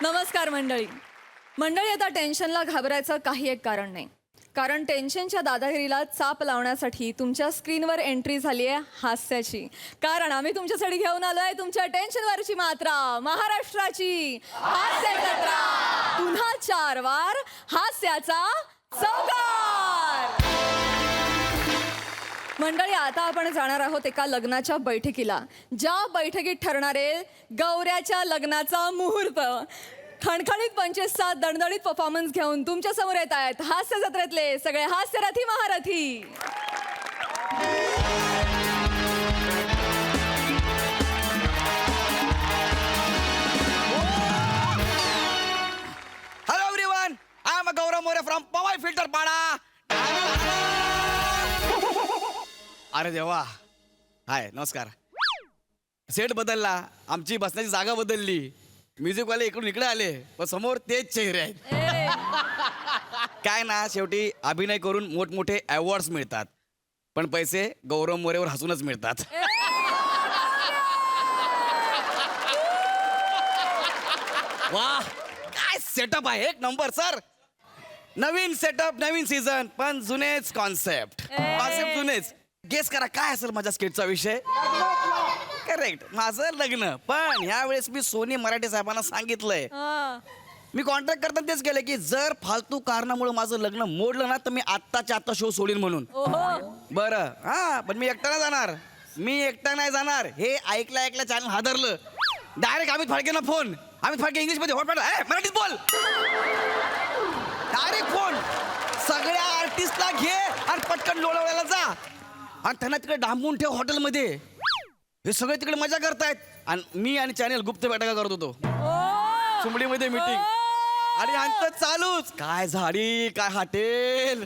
नमस्कार मंडळी. मंडळी, आता टेन्शनला घाबरायचं काही एक कारण नाही. कारण टेन्शनच्या दादागिरीला चाप लावण्यासाठी तुमच्या स्क्रीनवर एंट्री झाली आहे हास्याची. कारण आम्ही तुमच्यासाठी घेऊन आलोय तुमच्या टेन्शनवरची मात्रा, महाराष्ट्राची हास्य जत्रा. पुन्हा 4 वार हास्याचा चौकार. मंडळी, आता आपण जाणार आहोत एका लग्नाच्या बैठकीला, ज्या बैठकीत ठरणार आहे गौऱ्याच्या लग्नाचा मुहूर्त. खणखणीत 25 दणदणीत परफॉर्मन्स घेऊन तुमच्या समोर येत आहेत हास्य जत्रेतले सगळे हास्यरथी महारथी. Hello everyone, I am Gaurav More from Powai Filter Pada. अरे देवा, हाय नमस्कार. सेट बदलला, आमची बसण्याची जागा बदलली, म्युझिकवाले इकडून इकडे आले, पण समोर तेच चेहरे आहेत. काय ना, शेवटी अभिनय करून मोठमोठे अवॉर्ड्स मिळतात, पण पैसे गौरव मोरेवर हसूनच मिळतात. वाह, काय सेटअप आहे, एक नंबर सर. नवीन सेटअप, नवीन सीझन, पण जुनेच कॉन्सेप्ट जुनेच. गेस करा काय असेल माझ्या स्किटचा विषय. करेक्ट, माझं लग्न. पण यावेळेस मी सोनी मराठे साहेबांना सांगितलंय, मी कॉन्ट्रॅक्ट करताना तेच केलं की जर फालतू कारणामुळे माझं लग्न मोडलं ना तर मी आत्ताच्या आत्ता शो सोडीन म्हणून. बरं, हा, पण मी एकटा नाही जाणार. नाही जाणार हे ऐकलं चॅनल हादरलं. डायरेक्ट अमित फाळकेंना फोन. अमित फाळके इंग्लिशमध्ये हॉट मराठीत बोल. Direct phone. सगळ्या आर्टिस्टला घे आणि पटकन लोणावळ्याला जा आणि त्यांना तिकडे डांबून ठेव हॉटेलमध्ये. हे सगळे तिकडे मजा करतायत आणि मी आणि चॅनल गुप्त बैठका करत होतो सुमडीमध्ये मीटिंग. आणि अंत चालूच, काय झाडी काय हॉटेल,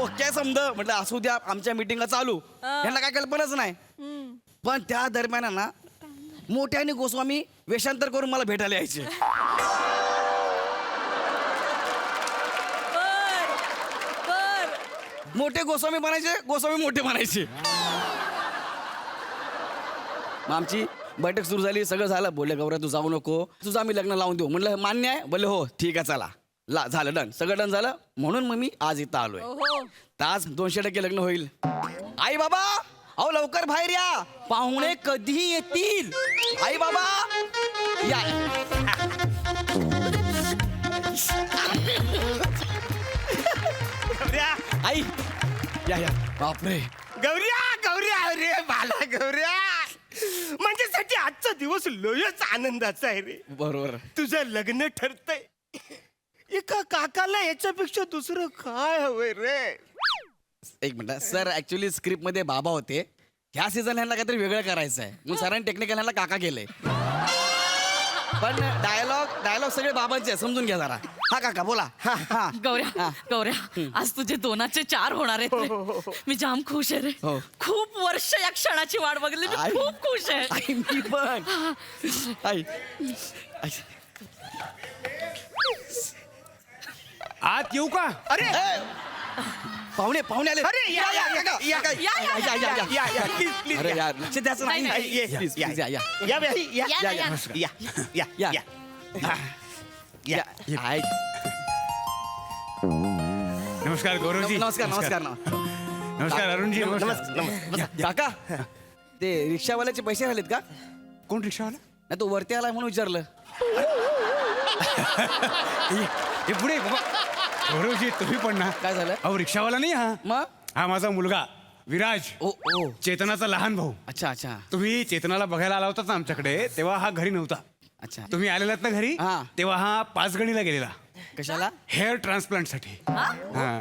ओके समज म्हटलं असू द्या, आमच्या मीटिंगला चालू. यांना काय कल्पनाच नाही. पण त्या दरम्यान ना मोठ्याने गोस्वामी वेषांतर करून मला भेटायला यायचे. मोठे गोस्वामी बनायचे, गोस्वामी मोठे बनायचे. मग आमची बैठक सुरू झाली, सगळं झालं. बोलले गौऱ्या तू जाऊ नको, तुझं आम्ही लग्न लावून देऊ. म्हणलं मान्य आहे. बोलले हो ठीक आहे चला. झालं डन, सगळं डन झालं. म्हणून मग मी आज इथं आलोय. तास 200% लग्न होईल. आई बाबा अहो लवकर बाहेर या, पाहुणे कधी येतील. आई बाबा या. आई या या. बापरे गौऱ्या गौऱ्या, अरे बाला गौऱ्या, माझ्यासाठी आजचा दिवस लयच आनंदाचा आहे रे. बरोबर, तुझं लग्न ठरतंय. एका काकाला याच्यापेक्षा दुसरं काय हवंय रे. एक मिनिट सर, ऍक्च्युली स्क्रिप्ट मध्ये बाबा होते. ह्या सीझन ह्यांना काहीतरी वेगळं करायचं आहे मग सरांनी टेक्निकल ह्यांना काका केलंय. पण डायलॉग सगळे बाबांचे समजून घ्या जरा. हा काका बोला. हा हा गौऱ्या, आज तुझे 2चे 4 होणार आहेत. मी जाम खुश आहे रे. खूप वर्ष या क्षणाची वाट बघितली. मी खूप खुश आहे. आई मी पण. आई आत येऊ का? अरे पाहुणे आले. अरे या या या या या या प्लीज प्लीज अरे यार लक्ष द्यायचं नाही. प्लीज प्लीज या या या या या या या या या. आई नमस्कार गौरवजी. नमस्कार. नमस्कार अरुणजी. नमस्कार. काका ते रिक्षावाल्याचे पैसे राहिलेत का? कोण रिक्षावाला? नाही तो वरती आलाय म्हणून विचारलं. हे पुढे बाबा. गौरवजी तुम्ही पण ना. काय झालं? अहो रिक्षावाला नाही हा. मग हा माझा मुलगा विराज, ओ चेतनाचा लहान भाऊ. अच्छा. तुम्ही चेतनाला बघायला आला होता ना आमच्याकडे, तेव्हा हा घरी नव्हता. अच्छा. तुम्ही आलेलात ना घरी, हा. तेव्हा हा 5 गणीला गेलेला कशाला? हेअर ट्रान्सप्लांटसाठी. हा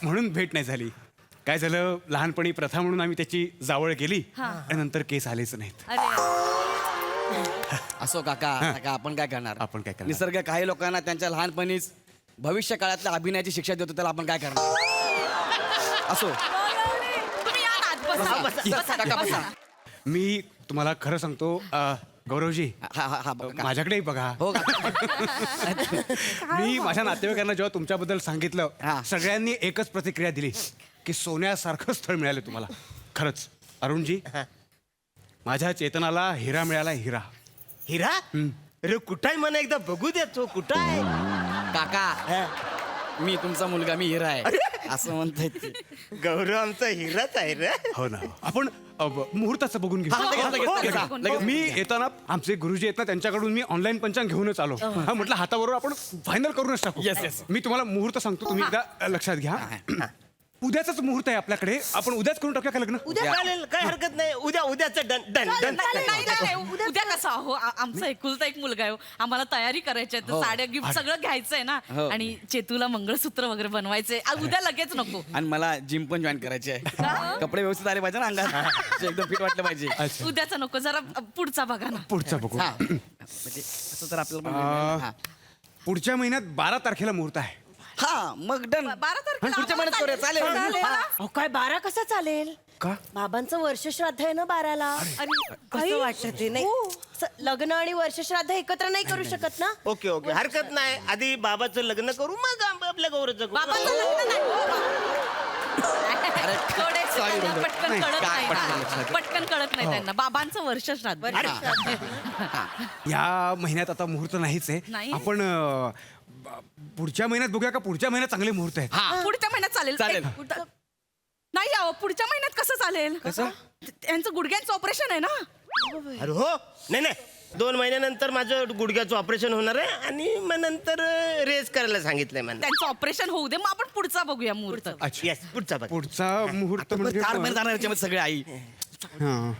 म्हणून भेट नाही झाली. काय झालं, लहानपणी प्रथा म्हणून आम्ही त्याची जावळ केली आणि नंतर केस आलेच नाहीत. असो काका, आपण काय करणार? आपण काय करणार? निसर्ग काही लोकांना त्यांच्या लहानपणीच भविष्य काळातल्या अभिनयाची शिक्षा देतो, त्याला आपण काय करणार? असो. तुम्ही या ना आत, बसा. काका बसा. मी तुम्हाला खरं सांगतो गौरवजी, हा माझ्याकडेही बघा. हो का? मी माझ्या नातेवाईकांना जेव्हा तुमच्याबद्दल सांगितलं, हा. सगळ्यांनी एकच प्रतिक्रिया दिली की सोन्यासारखं स्थळ मिळालं तुम्हाला. खरंच अरुणजी, माझ्या चेतनाला हिरा मिळाला. हिरा. हिरा अरे कुठाय म्हणा एकदा बघू द्या तो कुठाय काका मी तुमचा मुलगा मी हिरा आहे असं म्हणताय ते. गौरव आमचा हिराच आहे रे. हो ना आपण मुहूर्ताचं बघून घेऊ हा, लगेच. लगेच. मी येताना आमचे गुरुजी आहेत ना त्यांच्याकडून मी ऑनलाईन पंचांग घेऊनच आलो हा म्हटलं हाताबरोबर आपण फायनल करूनच टाकू Yes, yes. मी तुम्हाला मुहूर्त सांगतो तुम्ही एकदा लक्षात घ्या उद्याच मुहूर्त आहे आपल्याकडे आपण उद्याच करून टाकूया का लग्न उद्या चालेल काय हरकत नाही उद्याचं डन डन डन नाही, उद्या कसं हो आमचा एकुलता एक मुलगा आहे हो. आम्हाला तयारी करायची आहे तर साड्या गिफ्ट सगळं घ्यायचंय ना हो. आणि चेतूला मंगळसूत्र वगैरे बनवायचंय उद्या लगेच नको आणि मला जिम पण जॉईन करायची आहे कपडे व्यवस्थित आले पाहिजे ना अंगात एकदम फिट वाटलं पाहिजे अच्छा उद्याचं नको जरा पुढचा बघा ना पुढचा बघू हा म्हणजे असं तर आपल्याला पण मिळेल ना. पुढच्या महिन्यात 12 तारखेला मुहूर्त आहे हा मग डन 12 तारखेला पुढच्या महिन्यात करूया चालेल हा. अहो काय 12 कसं चालेल का बाबांचं वर्षश्राद्ध आहे ना 12ला कसं वाटत ते नाही लग्न आणि वर्षश्राद्ध एकत्र नाही करू शकत ना ओके ओके हरकत नाही आधी बाबाचं लग्न करू मग आपल्या गौरवचं करू. बाबांचं लग्न नाही थोडे sorry, त्यांना बोलतो. पटकन नाही, कळत काय नाही पटकन ना. लक्षात येत. पटकन कळत नाही त्यांना बाबांचं वर्ष श्राद्ध या महिन्यात आता मुहूर्त नाहीच आहे नाही? आपण पुढच्या महिन्यात बघूया का पुढच्या महिन्यात चांगले मुहूर्त आहेत पुढच्या महिन्यात चालेल चालेल. नाही अहो पुढच्या महिन्यात कसं चालेल कसं? त्यांचं गुडघ्यांचं ऑपरेशन आहे ना अरे हो नाही नाही 2 महिन्यानंतर माझं गुडघ्याचं ऑपरेशन होणार आहे आणि मग नंतर रेस करायला सांगितलंय मला त्यांचं ऑपरेशन होऊ दे मग आपण पुढचा बघूया मुहूर्त अच्छा येस पुढचा बघ पुढचा मुहूर्त म्हणजे 4 महिने जाणार याच्यामध्ये सगळे आई हा.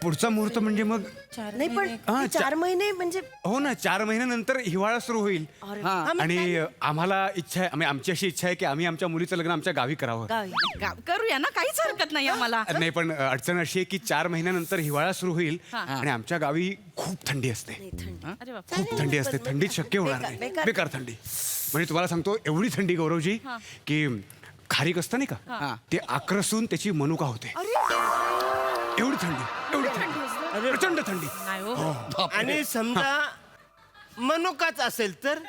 पुढचा मुहूर्त म्हणजे मग नाही पण हा, 4 महिने म्हणजे हो ना 4 महिन्यानंतर हिवाळा सुरू होईल हा आणि आम्हाला इच्छा आहे आमची अशी इच्छा आहे की आम्ही आमच्या मुलीचं लग्न आमच्या गावी करावं गावी करूया ना काहीच हरकत नाही आम्हाला नाही पण अडचण अशी आहे की 4 महिन्यानंतर हिवाळा सुरू होईल हा. आणि आमच्या गावी खूप थंडी असते अरे बाप खूप थंडी असते थंडीत शक्य होणार नाही बेकार. बेकार थंडी म्हणजे तुम्हाला सांगतो एवढी थंडी गौरवजी की खारीक असतं नाही का ते आक्रसून त्याची मनुका होते एवढी थंडी प्रचंड थंडी नाही हो आणि समजा मनोकाच असेल तर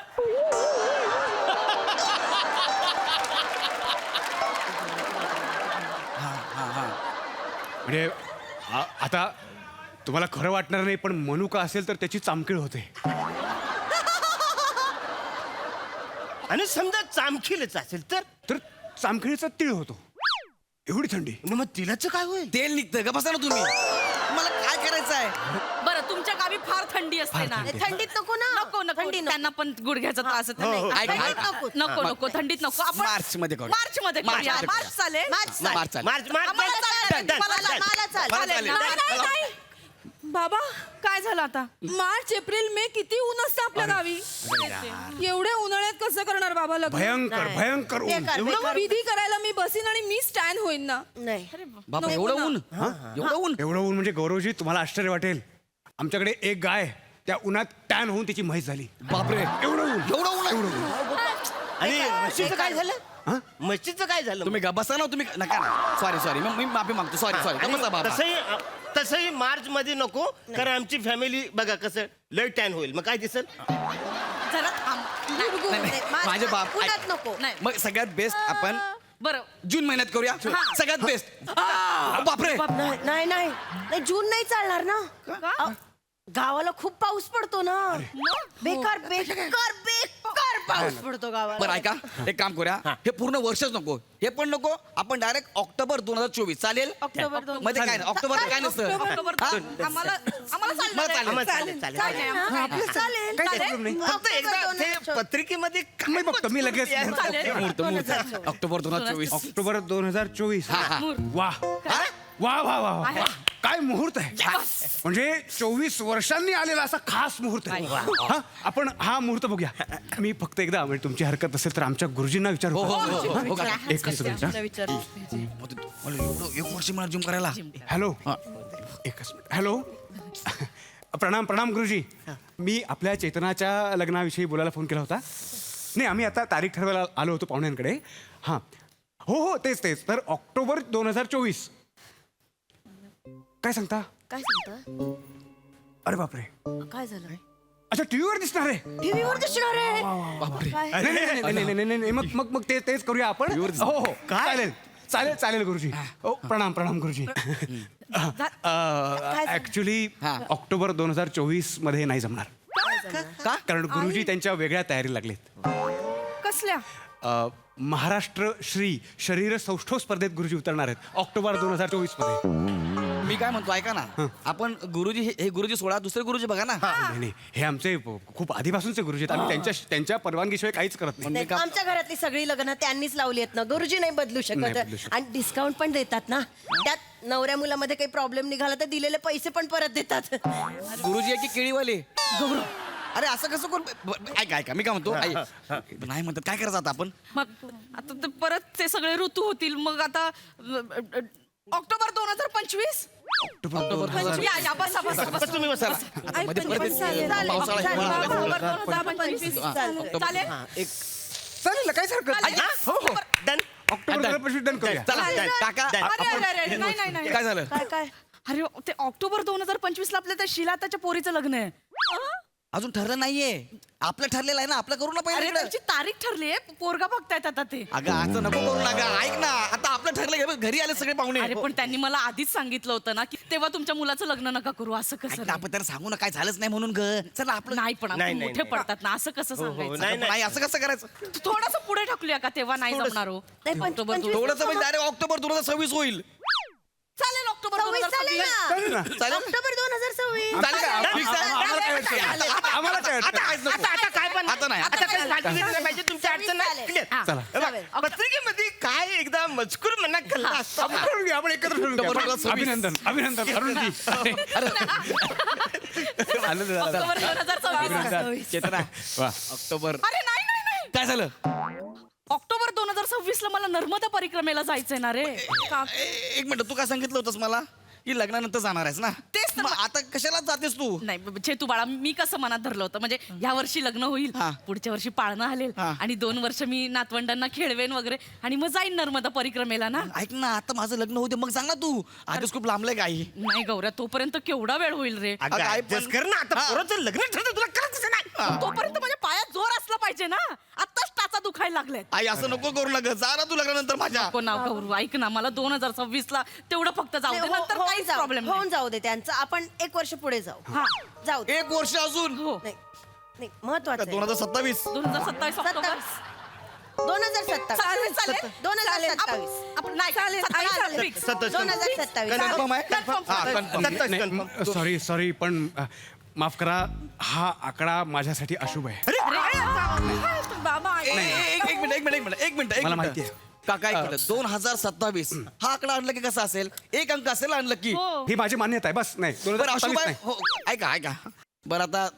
म्हणजे आता तुम्हाला खरं वाटणार नाही पण मनुका असेल तर त्याची चामखीळ होते आणि समजा चामखीलच असेल तर चामखिळीचा तीळ होतो एवढी थंडी मग तिलाच काय होईल तेल निघतं का बसा ना तुम्ही मला काय करायचं आहे बरं तुमच्या गावी फार थंडी असते ना थंडीत नको ना नको नको त्यांना पण गुडघ्याचा त्रास आहे. हो, हो. नाही, ऐका, थंडीत ऐका. नको नको थंडीत नको आपण मार्चमध्ये करू. मार्चमध्ये करूया. मार्चमध्ये मार्च चालेल मार्च चालेल. मार्च मार्च आम्हाला चालेल. डन, डन, मला डन. मला चालेल. मला चालेल ना? चालेल. नाही, नाही. बाबा काय झालं आता मार्च एप्रिल मे किती ऊन असतं आपल्या गावी एवढ्या उन्हाळ्यात कसं करणार बाबा लग्न भयंकर भयंकर ऊन बेकार, एवढं बेकार. विधी करायला मी बसीन आणि मी स्टँड होईन ना नाही बापा नको एवढं ना. ऊन एवढं ऊन एवढं ऊन म्हणजे गौरवजी तुम्हाला आश्चर्य वाटेल आमच्याकडे एक गाय त्या उन्हात टॅन होऊन तिची म्हैस झाली बापरे एवढं ऊन एवढं ऊन आणि म्हशीचं काय झालं म्हशीचं काय झालं तुम्ही बसा ना तुम्ही नका सॉरी मी माफी मागतो सॉरी बसा बाबा तसंही मार्च मध्ये नको कारण आमची फॅमिली बघा कसं लय टॅन होईल मग काय दिसल जरा थांब नाही, माझे बाप उन्हात ऐक. नको नाही मग सगळ्यात बेस्ट आपण बरं जून महिन्यात करूया सगळ्यात बेस्ट बापरे नाही नाही नाही जून नाही चालणार ना अहो, गावाला खूप पाऊस पडतो ना बेकार बेकार बेकार पाऊस पडतो गावाला बरं ऐका एक काम करूया हे पूर्ण वर्षच नको हे पण नको आपण डायरेक्ट ऑक्टोबर 2024 चालेल ऑक्टोबर 2024. मध्ये काय नाही ऑक्टोबर काय नसतं ऑक्टोबर हा? आम्हाला मला चालणार आहे. चालेल. चालेल चालेल चालेल काही प्रॉब्लेम नाही फक्त एकदा ते पत्रिकेमध्ये मी बघतो मी लगेच चालेल. मुहूर्त ऑक्टोबर 2024 ऑक्टोबर 2024 हा, हा. वा वा वा वा वा काय मुहूर्त आहे म्हणजे 24 वर्षांनी आलेला असा खास मुहूर्त आहे हा, आपण हा मुहूर्त बघूया मी फक्त एकदा म्हणजे तुमची हरकत असेल तर आमच्या गुरुजींना विचारू हो, हो, हो, हो, हो, का? का? एकच मिनिट हा. मला एवढं एक वर्ष मला जिम करायला हॅलो एकच मिनिट हॅलो प्रणाम प्रणाम गुरुजी मी आपल्या चेतनाच्या लग्नाविषयी बोलायला फोन केला होता नाही आम्ही आता तारीख ठरवायला आलो होतो पाहुण्यांकडे हां हो तेच तर ऑक्टोबर 2024 काय सांगता काय सांगता अरे बापरे काय झालं अच्छा टीव्हीवर दिसणार आहे टीव्हीवर दिसणार आहे बापरे नाही मग तेच करूया आपण हो चालेल गुरुजी हो प्रणाम गुरुजी ऍक्च्युली हा. ऑक्टोबर 2024 मध्ये नाही जमणार का कारण गुरुजी त्यांच्या वेगळ्या तयारी लागलेत कसल्या महाराष्ट्र श्री शरीर सौष्ठव स्पर्धेत गुरुजी उतरणार आहेत ऑक्टोबर 2024 मध्ये मी काय म्हणतो ऐका ना आपण गुरुजी हे गुरुजी सोडा दुसरे गुरुजी बघा ना नाही, नाही, हे आमचे खूप आधीपासूनचे गुरुजी आहेत आम्ही त्यांच्या परवानगीशिवाय काहीच करत नाही नाही, आमच्या घरातली सगळी लग्न त्यांनीच लावली आहेत ना गुरुजी नाही बदलू नाही शकत बदलू शकत. आणि डिस्काउंट पण देतात ना त्यात नवऱ्या मुलामध्ये काही प्रॉब्लेम निघाला तर दिलेले पैसे पण परत देतात गुरुजी आहे की केळीवाले गौरव अरे असं कसं कोण ऐका ऐका मी काय म्हणतो नाही म्हणतात काय करायचं आता आपण मग आता ते परत ते सगळे ऋतू होतील मग आता ऑक्टोबर 2025 या बसा बसा बसा तुम्ही बसा मध्ये परत चालेल, पावसाळा चालेल, हिवाळा ऑक्टोबर आला. 2025 चालेल. चालेल एक चालेल ना काहीच हरकत नाही हो हो डन ऑक्टोबर 2025 डन करूया चला काका अरे नाही नाही नाही काय झालं काय काय अरे ते ऑक्टोबर 2025 ला आपल्या त्या शिलाताच्या पोरीचं लग्न आहे अजून ठरलं नाहीये आपलं ठरलेलं आहे ना आपलं करू ना अरे पहिले त्यांची तारीख ठरली आहे पोरगा बघतायत आता ते अगं असं नको करू नका ऐक ना आता आपलं ठरलं घरी आले सगळे पाहुणे अरे पण त्यांनी मला आधीच सांगितलं होतं ना की तेव्हा तुमच्या मुलाचं लग्न नका करू असं ऐक कसं ना, आपण त्याला सांगू ना काय झालंच नाही म्हणून ग चला आपलं नाही पण नाही, आपण नाही, मोठे नाही. पडतात ना असं कसं हो, सांगायचं नाही, नाही असं कसं करायचं थोडस पुढे ढकलूया का तेव्हा नाही थोडंसं. जमणार हो नाही, ऑक्टोबर 25 थोडंसं म्हणजे डायरेक्ट ऑक्टोबर 2026 होईल चालेल ऑक्टोबर 26 चालेल 2026 चालेल ना ना चालेल? ऑक्टोबर 2026 चालेल का? Fix आहे? आम्हाला काय अडचण नाही. आम्हाला काय अडचण आता नाही. आता काय पण आता नाही. आता काय सांगितलं नाही पाहिजे तुमच्या अडचण नाही चालेल. Clear. हा. चला हे बघ, पत्रिकेमध्ये काय एकदा मजकूर म्हणा कल्ला असतो आपण ठरवून घेऊ, आपण एकत्र ठरवून घेऊ. ऑक्टोबर 2026. अभिनंदन अभिनंदन अरुणजी आनंद झाला ऑक्टोबर 2026 चेतना वा ऑक्टोबर अरे नाही नाही नाही काय झालं ऑक्टोबर 2026 ला मला नर्मदा परिक्रमेला जायचंय ना रे का- एक मिनिट तू काय सांगितलं होतंस मला की लग्नानंतर जाणार आहेस ना तेच तर मग आता कशाला जातेस तू नाही छे तू बाळा मी कसं मनात धरलं होतं म्हणजे ह्या वर्षी लग्न होईल हा. पुढच्या वर्षी पाळणं आलेल हा. आणि 2 वर्ष मी नातवंडांना खेळवेन वगैरे आणि मग जाईन नर्मदा परिक्रमेला ना ऐक ना आता माझं लग्न होते मग सांग ना तू आधीच खूप लांबलंय काही नाही गौऱ्या तोपर्यंत केवढा वेळ होईल रे अगं, अगं, आई adjust पण- कर ना आता हा. पोराचं लग्न ठरतं तुला करायचं नाही तोपर्यंत माझ्या पायात जोर असला पाहिजे ना आत्ताच टाचा दुखायला लागलाय आई असं नको करू नका जा ना तू लग्नानंतर माझ्या नको नाव गौरू ऐक ना मला 2026 ला तेवढं फक्त जाऊ दे नंतर होऊन काहीच जाऊ- प्रॉब्लेम होऊन जाऊ दे त्यांचं आपण 1 वर्ष पुढे जाऊ हा जाऊ दे. 1 वर्ष अजून हो नाही नाही महत्वाचं आहे. 2027 2027 ऑक्टोबर 2027 चालेल चालेल 2027 आपण नाही चालेल fix. 2027 कन्फर्म आहे Confirm. हा, confirm. नाही सॉरी पण माफ करा हा आकडा माझ्यासाठी अशुभ आहे बाबा एक मिनिट मला माहिती आहे. काका एक मिनिट 2027 हा आकडा आणलं की कसा असेल एक अंक असेल आणलं की हो ही माझी मान्यता आहे बस नाही बरं अशुभ 2027 आहे नाही. हो ऐका बरं आता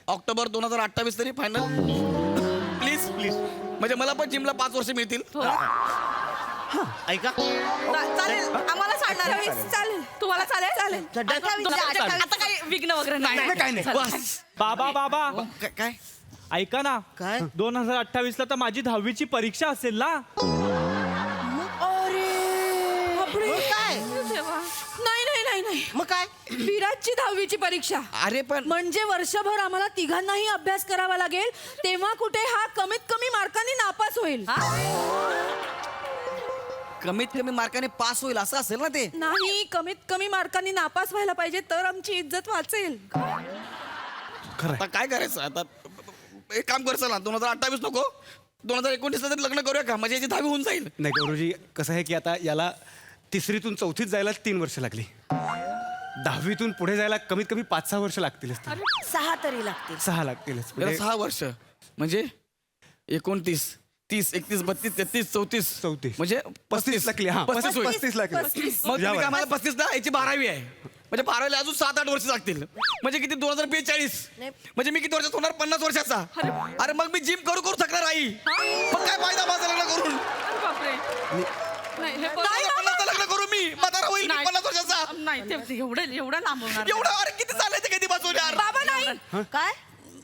ऑक्टोबर 2028 तरी फायनल प्लीज म्हणजे मला पण जिमला 5 वर्ष मिळतील ऐका चालेल आम्हाला चालणार चालेल तुम्हाला चालेल चालेल 28 आता काही विघ्न वगैरे नाही नाही, काही नाही. चालेल. बस बाबा काय ऐका ना काय? 2028 ला तर माझी 10वीची परीक्षा असेल ना काय नाही मग काय विराटची 10वीची परीक्षा अरे पण म्हणजे वर्षभर आम्हाला तिघांनाही अभ्यास करावा लागेल तेव्हा कुठे हा कमीत कमी मार्कांनी नापास होईल कमीत कमी मार्काने पास होईल असं असेल ना ते नाही कमीत कमी मार्कांनी नापास व्हायला पाहिजे तर आमची इज्जत वाचेल आता काय करायचं आता एक काम कर चला 2028 नको 2029 ला तरी लग्न करूया का म्हणजे याची 10वी होऊन जाईल नाही गौरवजी कसं आहे की आता याला 3रीतून 4थीत जायला 3 वर्ष लागली 10वीतून पुढे जायला कमीत कमी 5-6 वर्ष लागतीलच 6 तरी लागतील 6 लागतीलच याला म्हणजे 6 वर्ष म्हणजे 29 30 31 32 33 34 34. म्हणजे 35 लागली हा 35 होईल. 35 लागली मग तुम्ही काय मला 35 ना याची 12वी आहे म्हणजे 12वीला अजून 7-8 वर्ष लागतील म्हणजे किती 2042 नाही. म्हणजे मी किती वर्षात होणार 50 वर्षाचा अरे मग मी जिम करू थकणार आई मग काय फायदा माझं लग्न करून अरे बापरे नाही हे बरोबर. 50 लग्न करू मी म्हातारा होईल मी नाही. 50 वर्षाचा नाही ते एवढं लांब होणार एवढं अरे किती चाललंय ते कधी वाचून यार बाबा नाही काय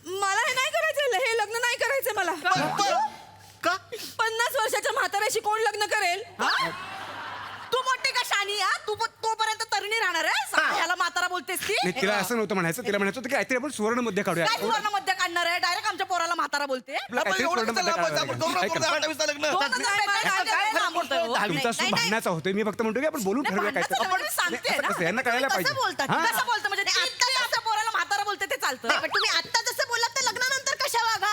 मला हे नाही करायचं हे लग्न नाही करायचं मला का 50 वर्षाच्या म्हाताऱ्याशी कोण लग्न करेल तू मोठी का शानी या तू तोपर्यंत तरुणी राहणार आहे ह्याला म्हातारा बोलतेस की नाही तिला असं नव्हतं म्हणायचं तिला म्हणायचं होतं की काहीतरी आपण सुवर्ण मध्ये काढूया काय सुवर्ण मध्ये काढणार आणणार आहे डायरेक्ट आमच्या पोराला म्हातारा बोलते आपलं आपण काहीतरी एवढं प्रॉब्लेम कसं आपण करू नको ऐका. 28 लग्न. दोन हजार रुपये काय फरक पडतोय हो? तुमचा सूर भांडण्याचा होतोय मी फक्त म्हणतो की आपण बोलून ठरवूया काय भांडणाचं ते. पण सांगते असं ना. कसं यांना कळायला कसं पाहिजे बोलतात? हा? कसं बोलतं म्हणजे ते आत्ता आमच्या पोराला म्हातारा बोलते ते चालतं नाही, पण तुम्ही आता जसं बोललात तर लग्नानंतर कशा वागा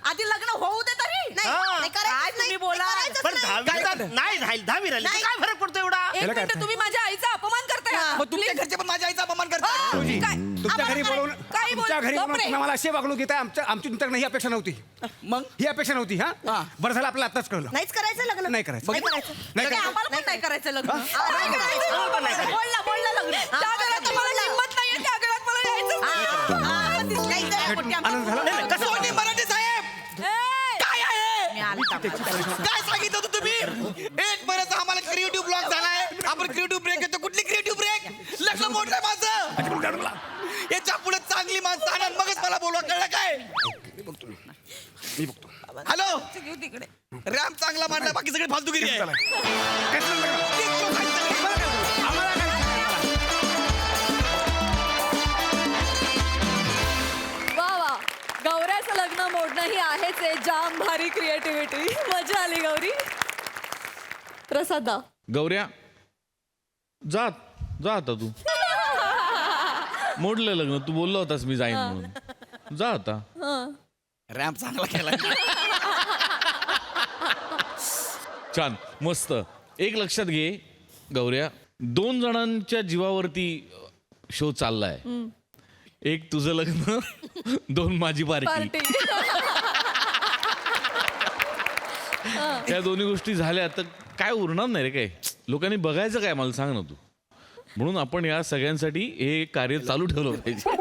आधी लग्न होऊ दे तरी नाही, हा. नाही करायचंच काय तुम्ही नाही, बोला? करायचंच पण नाही. नाही राहील 10वी राहिली तर काय फरक पडतो एवढा एक त्याला काय मिनिट तुम्ही माझ्या आईचा अपमान करताय हा. मग तुमच्या घरचे पण माझ्या आईचा अपमान करतात. गुरुजी, काय? तुमच्या घरी आम्हाला बोलवून काही बोल- तुमच्या घरी बोलवून बापरे. तुम्ही आम्हाला अशी वागणूक घेताय आमची तुमच्याकडे ही अपेक्षा नव्हती मग ही अपेक्षा नव्हती हा हा. बरं झालं आपल्याला आताच कळलं नाहीच करायचं लग्न नाही करायचं. नाही करायचं नाही नाही, करायचं. आम्हाला पण नाही करायचं लग्न नाही करायचं. बोलला लग्न त्या घरात आम्हाला हिंमत नाहीये त्या घरात मला यायचंच नाही. नाही तर- मोठी आमची- आनंद झाला? नाही, नाही, कसं सोनी मराठे साहेब ए, काय आहे मी आली थांबा. काय सांगितलं होतं तुम्ही एक महिन्याचा आम्हाला क्रिएटिव्ह ब्लॉक झालाय आपण क्रिएटिव्ह ब्रेक येतो कुठली क्रिएटिव्ह ब्रेक लग्न मोडलंय माझं याच्या पुढे चांगली माणसं आणा मगच मला बोलवा कळलं काय मी बघतो हॅलो घेऊ तिकडे रॅम चांगला मांडला बाकी सगळे फालतूगिरी आहे कसलं लग्न? आम्हाला काय? वा वा गौऱ्याचं लग्न मोडणं ही आहेच आहे जाम भारी क्रिएटिव्हिटी मजा आली गौरी प्रसादा गौऱ्या जा जा आता तू मोडलं लग्न तू बोलला होतास मी जाईन म्हणून जा आता रॅम चांगला केलाय छान मस्त एक लक्षात घे गौऱ्या 2 जणांच्या जीवावरती शो चाललाय एक तुझं लग्न 2 माझी पार्टी पार्टी त्या दोन्ही गोष्टी झाल्या तर काय उरणार नाही रे काय लोकांनी बघायचं काय मला सांग ना तू म्हणून आपण या सगळ्यांसाठी हे कार्य चालू ठेवलं पाहिजे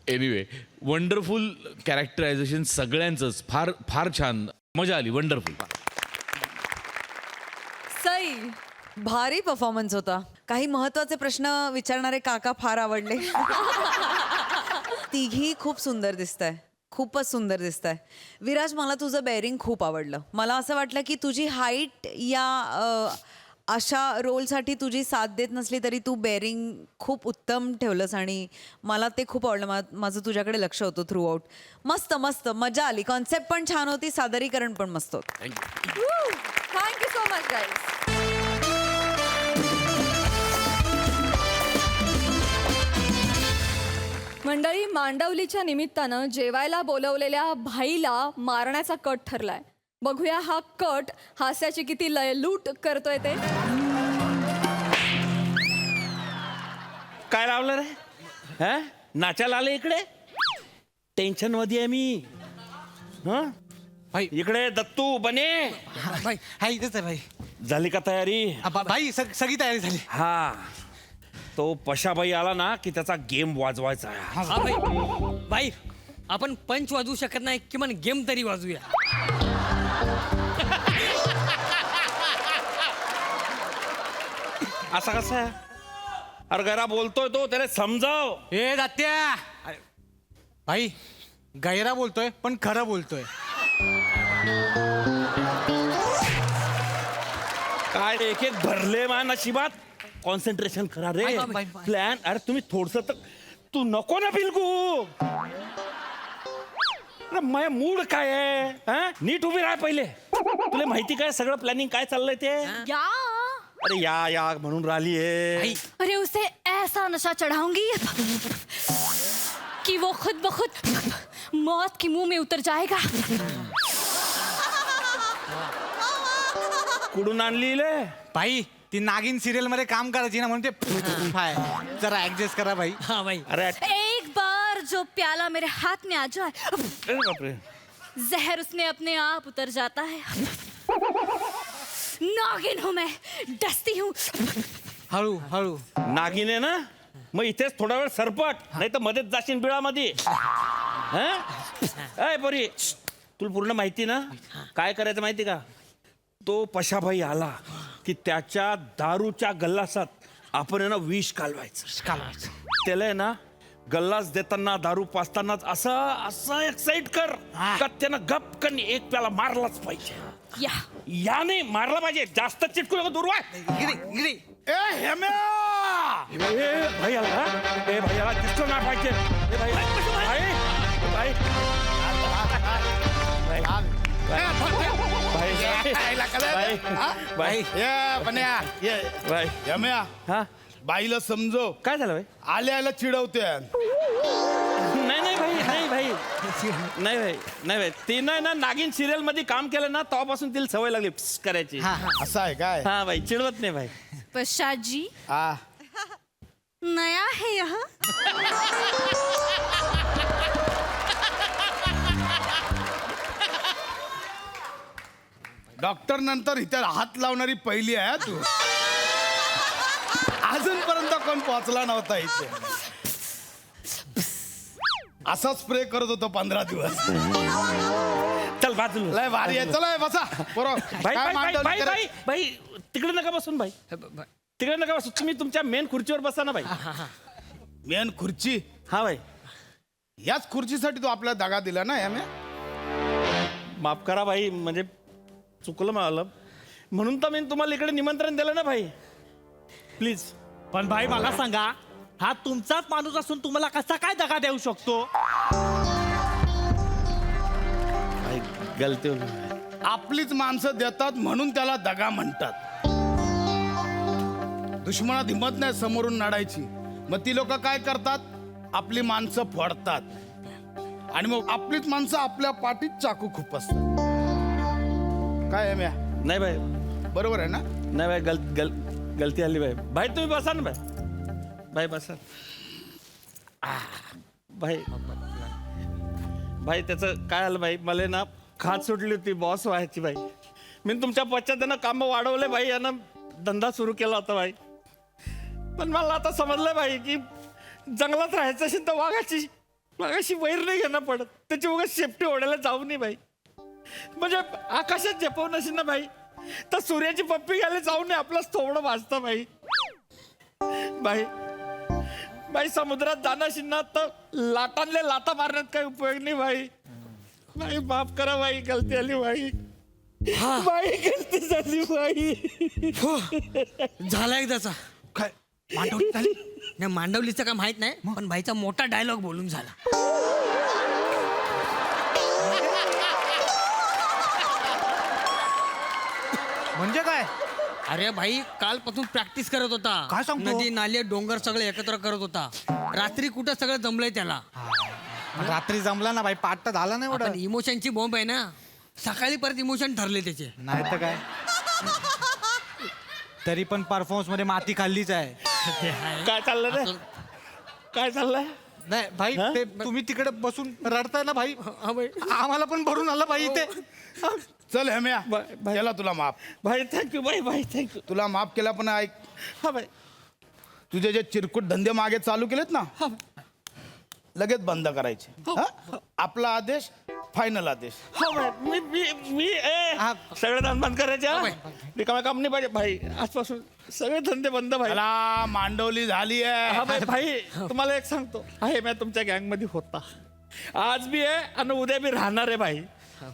एनिवे वंडरफुल कॅरेक्टरायझेशन सगळ्यांचंच फार फार छान मजा आली वंडरफुल सई भारी परफॉर्मन्स होता काही महत्वाचे प्रश्न विचारणारे काका फार आवडले तिघी खूप सुंदर दिसताय खूपच सुंदर दिसताय विराज मला तुझं बेअरिंग खूप आवडलं मला असं वाटलं की तुझी हाईट या अशा रोलसाठी तुझी साथ देत नसली तरी तू बेअरिंग खूप उत्तम ठेवलंस आणि मला ते खूप आवडलं माझं तुझ्याकडे लक्ष होतं थ्रू आउट मस्त मस्त मजा आली कॉन्सेप्ट पण छान होती सादरीकरण पण मस्त होतं थँक्यू सो मच गाईज मंडळी मांडवलीच्या निमित्तानं जेवायला बोलवलेल्या भाईला मारण्याचा कट ठरलाय बघूया हा कट हास्याची किती लूट करतोय ते काय लावलं रे हा नाचायला आले इकडे टेन्शन मध्ये आहे मी हा भाई इकडे दत्तू बने भाई हा इथेच आहे भाई झाली का तयारी भाई सगळी तयारी झाली हा तो पशाबाई आला ना की त्याचा गेम वाजवायचा आहे. हा भाई भाई आपण पंच वाजवू शकत नाही किमान गेम तरी वाजूया असा कसा आहे अरे गैरा बोलतोय तो त्याला समजाव ए दात्या भाई गैरा बोलतोय पण खरं बोलतोय काय एक एक भरले मा नशिबात कॉन्सन्ट्रेशन करा रे बाय. प्लॅन अरे तुम्ही थोडस तर तू नको ना बिलकू अरे माझ्या मूड काय आहे हा? नीट उभी राहा पहिले तुला माहिती काय सगळं प्लॅनिंग काय चाललंय ते या अरे या म्हणून राहिली आहे अरे उसे ऐसा नशा चढ़ाऊंगी कि वो खुद ब खुद मौत के मुंह में उतर जाएगा कुठून आणली ले भाई ती नागिन सिरियल मध्ये काम करायची ना म्हणून ते हाय जरा ऍडजस्ट करा भाई हा भाई अरे एक बार जो प्याला मेरे हाथ में आ जाए अरे बापरे जहर उसमें अपने आप उतर जाता है नागिन हूं मैं डसती हूँ हळू हळू नागिन आहे ना मग इथेच थोडा वेळ सरपट नाही तर मध्येच जाशील बिळामध्ये अय पोरी तुला पूर्ण माहिती ना काय करायचं माहिती का तो पशाभाई आला की त्याच्या दारूच्या गल्लासात आपण आहे ना विष कालवायचं त्याला आहे ना गल्लास देताना दारू पाजतानाच असं असं एक्साइट कर का त्यानं गपकन एक प्याला मारलाच पाहिजे याने मारला पाहिजे जास्त चिटकू नको दूर वाय. गिरी गिरी ए हेम्या भाई आला का? ए भाई याला दिसतो ना पाहिजे ए भाई भाई भाई भाई भाई हा बाईला समजव. काय झालं भाई? आल्या चिडवते. नाही नाही भाई नाही भाई नाही भाई नाही भाई तिनं ना नागिन सिरियल मध्ये काम केलं ना तेव्हापासून तिला सवय लागली प्स करायची. असं आहे काय? हा भाई चिडवत नाही भाई. पश्चात जी हा नया है यहाँ डॉक्टर नंतर इथे हात लावणारी पहिली आहे तू. अजूनपर्यंत कोण पोहोचला नव्हता इथे. असा स्प्रे करत होतो 15 दिवस. चल बाजूला लय भारी आहे. चला बसा बरोबर. भाई भाई भाई भाई भाई भाई तिकडे नका बसून भाई तिकडे नका बसू. तुम्ही तुमच्या मेन खुर्चीवर बसा ना भाई. मेन खुर्ची. हा भाई याच खुर्चीसाठी तू आपल्याला दगा दिला ना याने. माफ करा भाई म्हणजे चुकलं मला म्हणून तर मी तुम्हाला इकडे निमंत्रण दिलं ना भाई. प्लीज. पण भाई मला सांगा, हा तुमचाच माणूस असून तुम्हाला कसा काय दगा देऊ शकतो? भाई गलती होईल. आपलीच माणसं देतात म्हणून त्याला दगा म्हणतात. दुश्मनात हिंमत नाही समोरून लढायची. मग ती लोक काय करतात? आपली माणसं फोडतात आणि मग आपलीच माणसं आपल्या पाठीत चाकू खुपसतात. काय आहे म्या? नाही भाई बरोबर आहे ना? नाही भाई गलती आली भाई. भाई तुम्ही बसा ना भाई. भाई बसा. भाई भाई त्याचं काय आलं भाई मला ना खात सुटली होती बॉस व्हायची भाई. मी तुमच्या पश्चात काम वाढवले भाई. यानं धंदा सुरू केला होता भाई. पण मला आता समजलं भाई की जंगलात राहायचं असेल तर वाघाशी वैर नाही घेणं पडत. त्याची उगाच शेपटी ओढायला जाऊ नये भाई. म्हणजे आकाशात झेपवून असेल ना भाई तर सूर्याची पप्पी घ्यायला जाऊ नये. आपलंच थोडं वाजतं भाई. भाई भाई समुद्रात जाणं असेल ना तर लाटांले लाटा मारण्यात काही उपयोग नाही भाई. भाई माफ करा भाई गलती आली भाई. भाई गलती झाली भाई. झाला एकदाचा. काय मांडवली झाली? नाही मांडवलीचं काय माहित नाही पण भाईचा मोठा डायलॉग बोलून झाला. म्हणजे काय? अरे भाई कालपासून प्रॅक्टिस करत होता. काय सांगतो? नदी नाले डोंगर सगळे एकत्र करत होता. रात्री कुठं सगळं जमलंय त्याला. रात्री जमला ना भाई, पाठ तर झाला नाही पण एवढं. इमोशनची बॉम्ब आहे ना. सकाळी परत इमोशन ठरले त्याचे. नाही तर काय. तरी पण परफॉर्मन्स मध्ये माती खाल्लीच आहे. काय चाललं रे? काय चाललंय? नाही भाई ते तुम्ही तिकडे बसून रडताय ना भाई, आम्हाला पण भरून आलं भाई इथे. चल हेम्या केला तुला माफ. भाई थँक्यू भाई. भाई थँक्यू. तुला माफ केला. पण ऐक, हा भाई तुझे जे चिरकुट धंदे मागे चालू केलेत ना लगेच बंद करायचे. हा? आपला आदेश फायनल आदेश. हो भाई मी मी मी सगळे धंदे बंद करायचे. रिकामा काम नाही पाहिजे भाई. आजपासून सगळे धंदे बंद भाई. मला मांडवली झाली आहे. हा भाई भाई तुम्हाला एक सांगतो आहे मी तुमच्या गँग मध्ये होता. आज बी आहे आणि उद्या बी राहणार आहे भाई.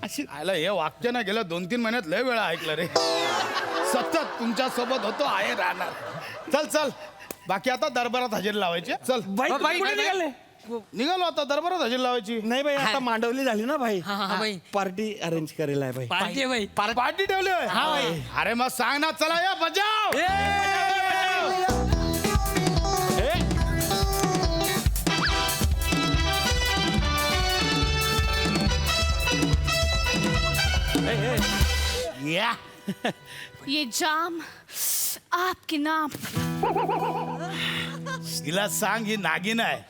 अशी आयला हे वाक्य ना गेल्या 2-3 महिन्यात लय वेळा ऐकलं रे. सतत तुमच्या सोबत होतो आहे राहणार. चल चल बाकी आता दरबारात हजेरी लावायची. चल भाई तुम्ही कुठे निघाले? निघालो आता दरबारात हजेरी लावायची. नाही भाई आता मांडवली झाली ना भाई. हा भाई पार्टी अरेंज करेल आहे भाई. पार्टी आहे भाई. पार्टी ठेवली होय? हा भाई. अरे मग सांग ना. चला या बजाव. या ये जाम आपके नाम. हिला सांग ही नागिन आहे.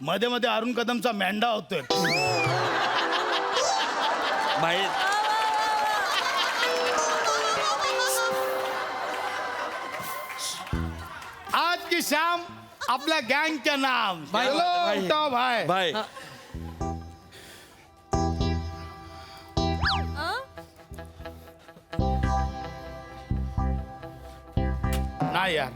मध्ये मध्ये अरुण कदमचा मेंढा होतोय. भाई आज की शाम आपल्या गँग के नाम. भाई, चलो, भाई. उठाओ भाई. भाई नाही यार.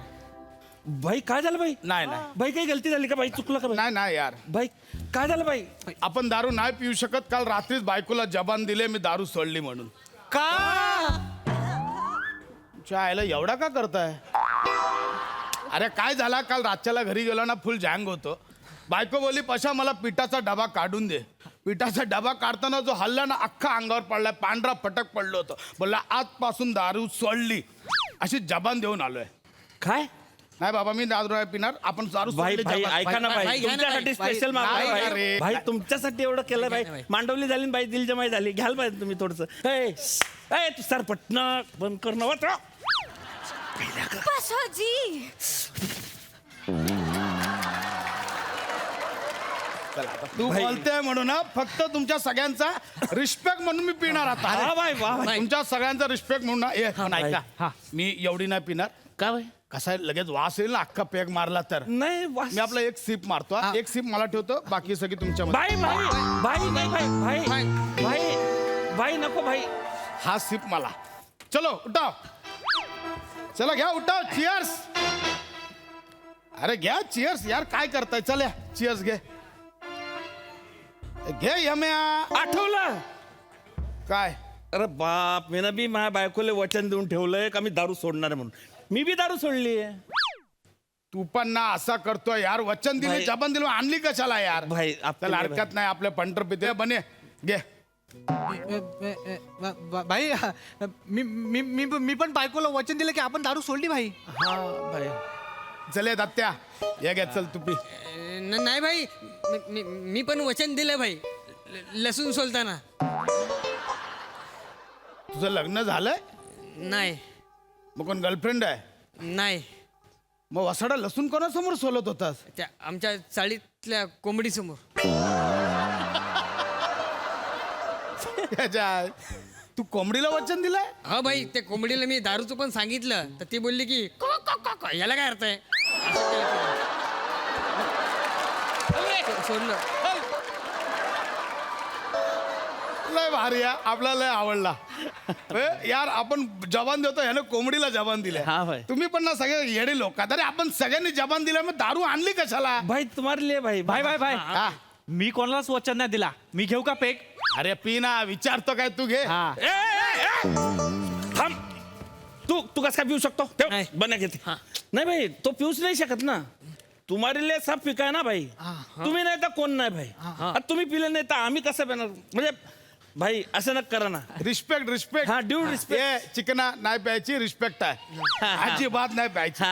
भाई काय झालं भाई? नाही नाही भाई काही गलती झाली का भाई? चुकलं का भाई? नाही नाही यार. भाई काय झालं भाई? आपण दारू नाही पिऊ शकत. काल रात्रीच बायकोला जबान दिले मी दारू सोडली म्हणून. का? आयला एवढा का करताय? अरे काय झाला, काल रातच्याला घरी गेलो ना, फुल जँग होतो. बायको बोलली पशा मला पिठाचा डबा काढून दे. पिठाचा डबा काढताना जो हल्ला ना, अख्खा अंगावर पडलाय, पांढरा फटक पडलो होतं. बोलला आजपासून दारू सोडली, अशी जबान देऊन आलोय. काय नाही बाबा, मी दारू नाही पिणार. आपण दारू भाई सोडली भाई जबान. ऐका ना भाई, तुमच्यासाठी स्पेशल नाही भाई अरे. भाई तुमच्यासाठी एवढं केलं भाई. मांडवली झाली भाई, दिलजमाई झाली. घ्याल पाहिजे तुम्ही थोडस. तू सर पटणं बंद करणं वाच. पशाजी चला, आता तू बोलतेय म्हणून ना, फक्त तुमच्या सगळ्यांचा रिस्पेक्ट म्हणून मी पिणार आता. हा भाई, वा भाई. तुमच्या सगळ्यांचा रिस्पेक्ट म्हणून ना, पण भाई. ऐका, मी एवढी नाही पिणार. का भाई? कसा आहे, लगेच वास येईल ना, अख्खा पेग मारला तर. नाही वास. मी आपला एक सिप मारतो हा. एक सिप मला ठेवतो, बाकी सगळी तुमच्या भाई भाई भाई नाही भाई भाई भाई भाई नको भाई. हा सिप मला. चलो उठाव, चला घ्या, उठाव. चिअर्स. अरे घ्या चिअर्स यार, काय करताय. चल चिअर्स घे. घे यम्या. आठवलं काय. अरे बाप, मी ना बी माझ्या बायकोले वचन देऊन ठेवलंय का मी दारू सोडणार आहे म्हणून. मी बी दारू सोडली आहे. तू पण ना असा करतोय यार. वचन दिले, भाई. जबान दिली, आणली कशाला यार. भाई त्याला हरकत नाही, आपल्या पंटर पिते बने. घे. भाई मी मी मी मी पण बायकोला वचन दिलं की आपण दारू सोडली भाई. हा भाई. चले दत्त्या, ये घे, चल तू पी. नाही भाई, मी पण वचन दिलं भाई, लसूण सोलताना. तुझं लग्न झालंय. नाही मग कोण गर्लफ्रेंड आहे. नाही, मग वसाडा लसूण कोणासमोर सोलत होतास. त्या आमच्या चाळीतल्या कोंबडी समोर. तू कोंबडीला वचन दिलंय. हा भाई, त्या कोंबडीला मी दारूचं पण सांगितलं तर ती बोलली की "को, को, को, को." याला काय अर्थ आहे. असं केलं. सोडलं. लय भारी आहे, आपल्याला लय आवडला. यार आपण जबान देतो, ह्यानं कोंबडीला जबान दिले. हा भाई. तुम्ही पण ना सगळे येडे लोक. अरे आपण सगळ्यांनी जबान दिला, मग दारू आणली कशाला. भाई तुम्हारे लिए भाई. भाई भाई भाई हा. मी कोणालाच वचन नाही दिला. मी घेऊ का पेक. अरे पी ना, विचारतो काय तू घे. हा ए, ए, ए! थांब. तू तू कसं काय पिऊ शकतो. ठेव. नाही. बना घेते. नाही भाई, तो पिऊच नाही शकत ना. तुम्हारे लिए सब पिका है ना भाई. तुम्ही नाही तर कोण नाही भाई. आता तुम्ही पिले नाही तर आम्ही कसं पिणार. म्हणजे भाई असं नका करा ना. Respect respect. हा, due respect. ये चिकना नाही प्यायची, रिस्पेक्ट आहे. अजिबात नाही प्यायची.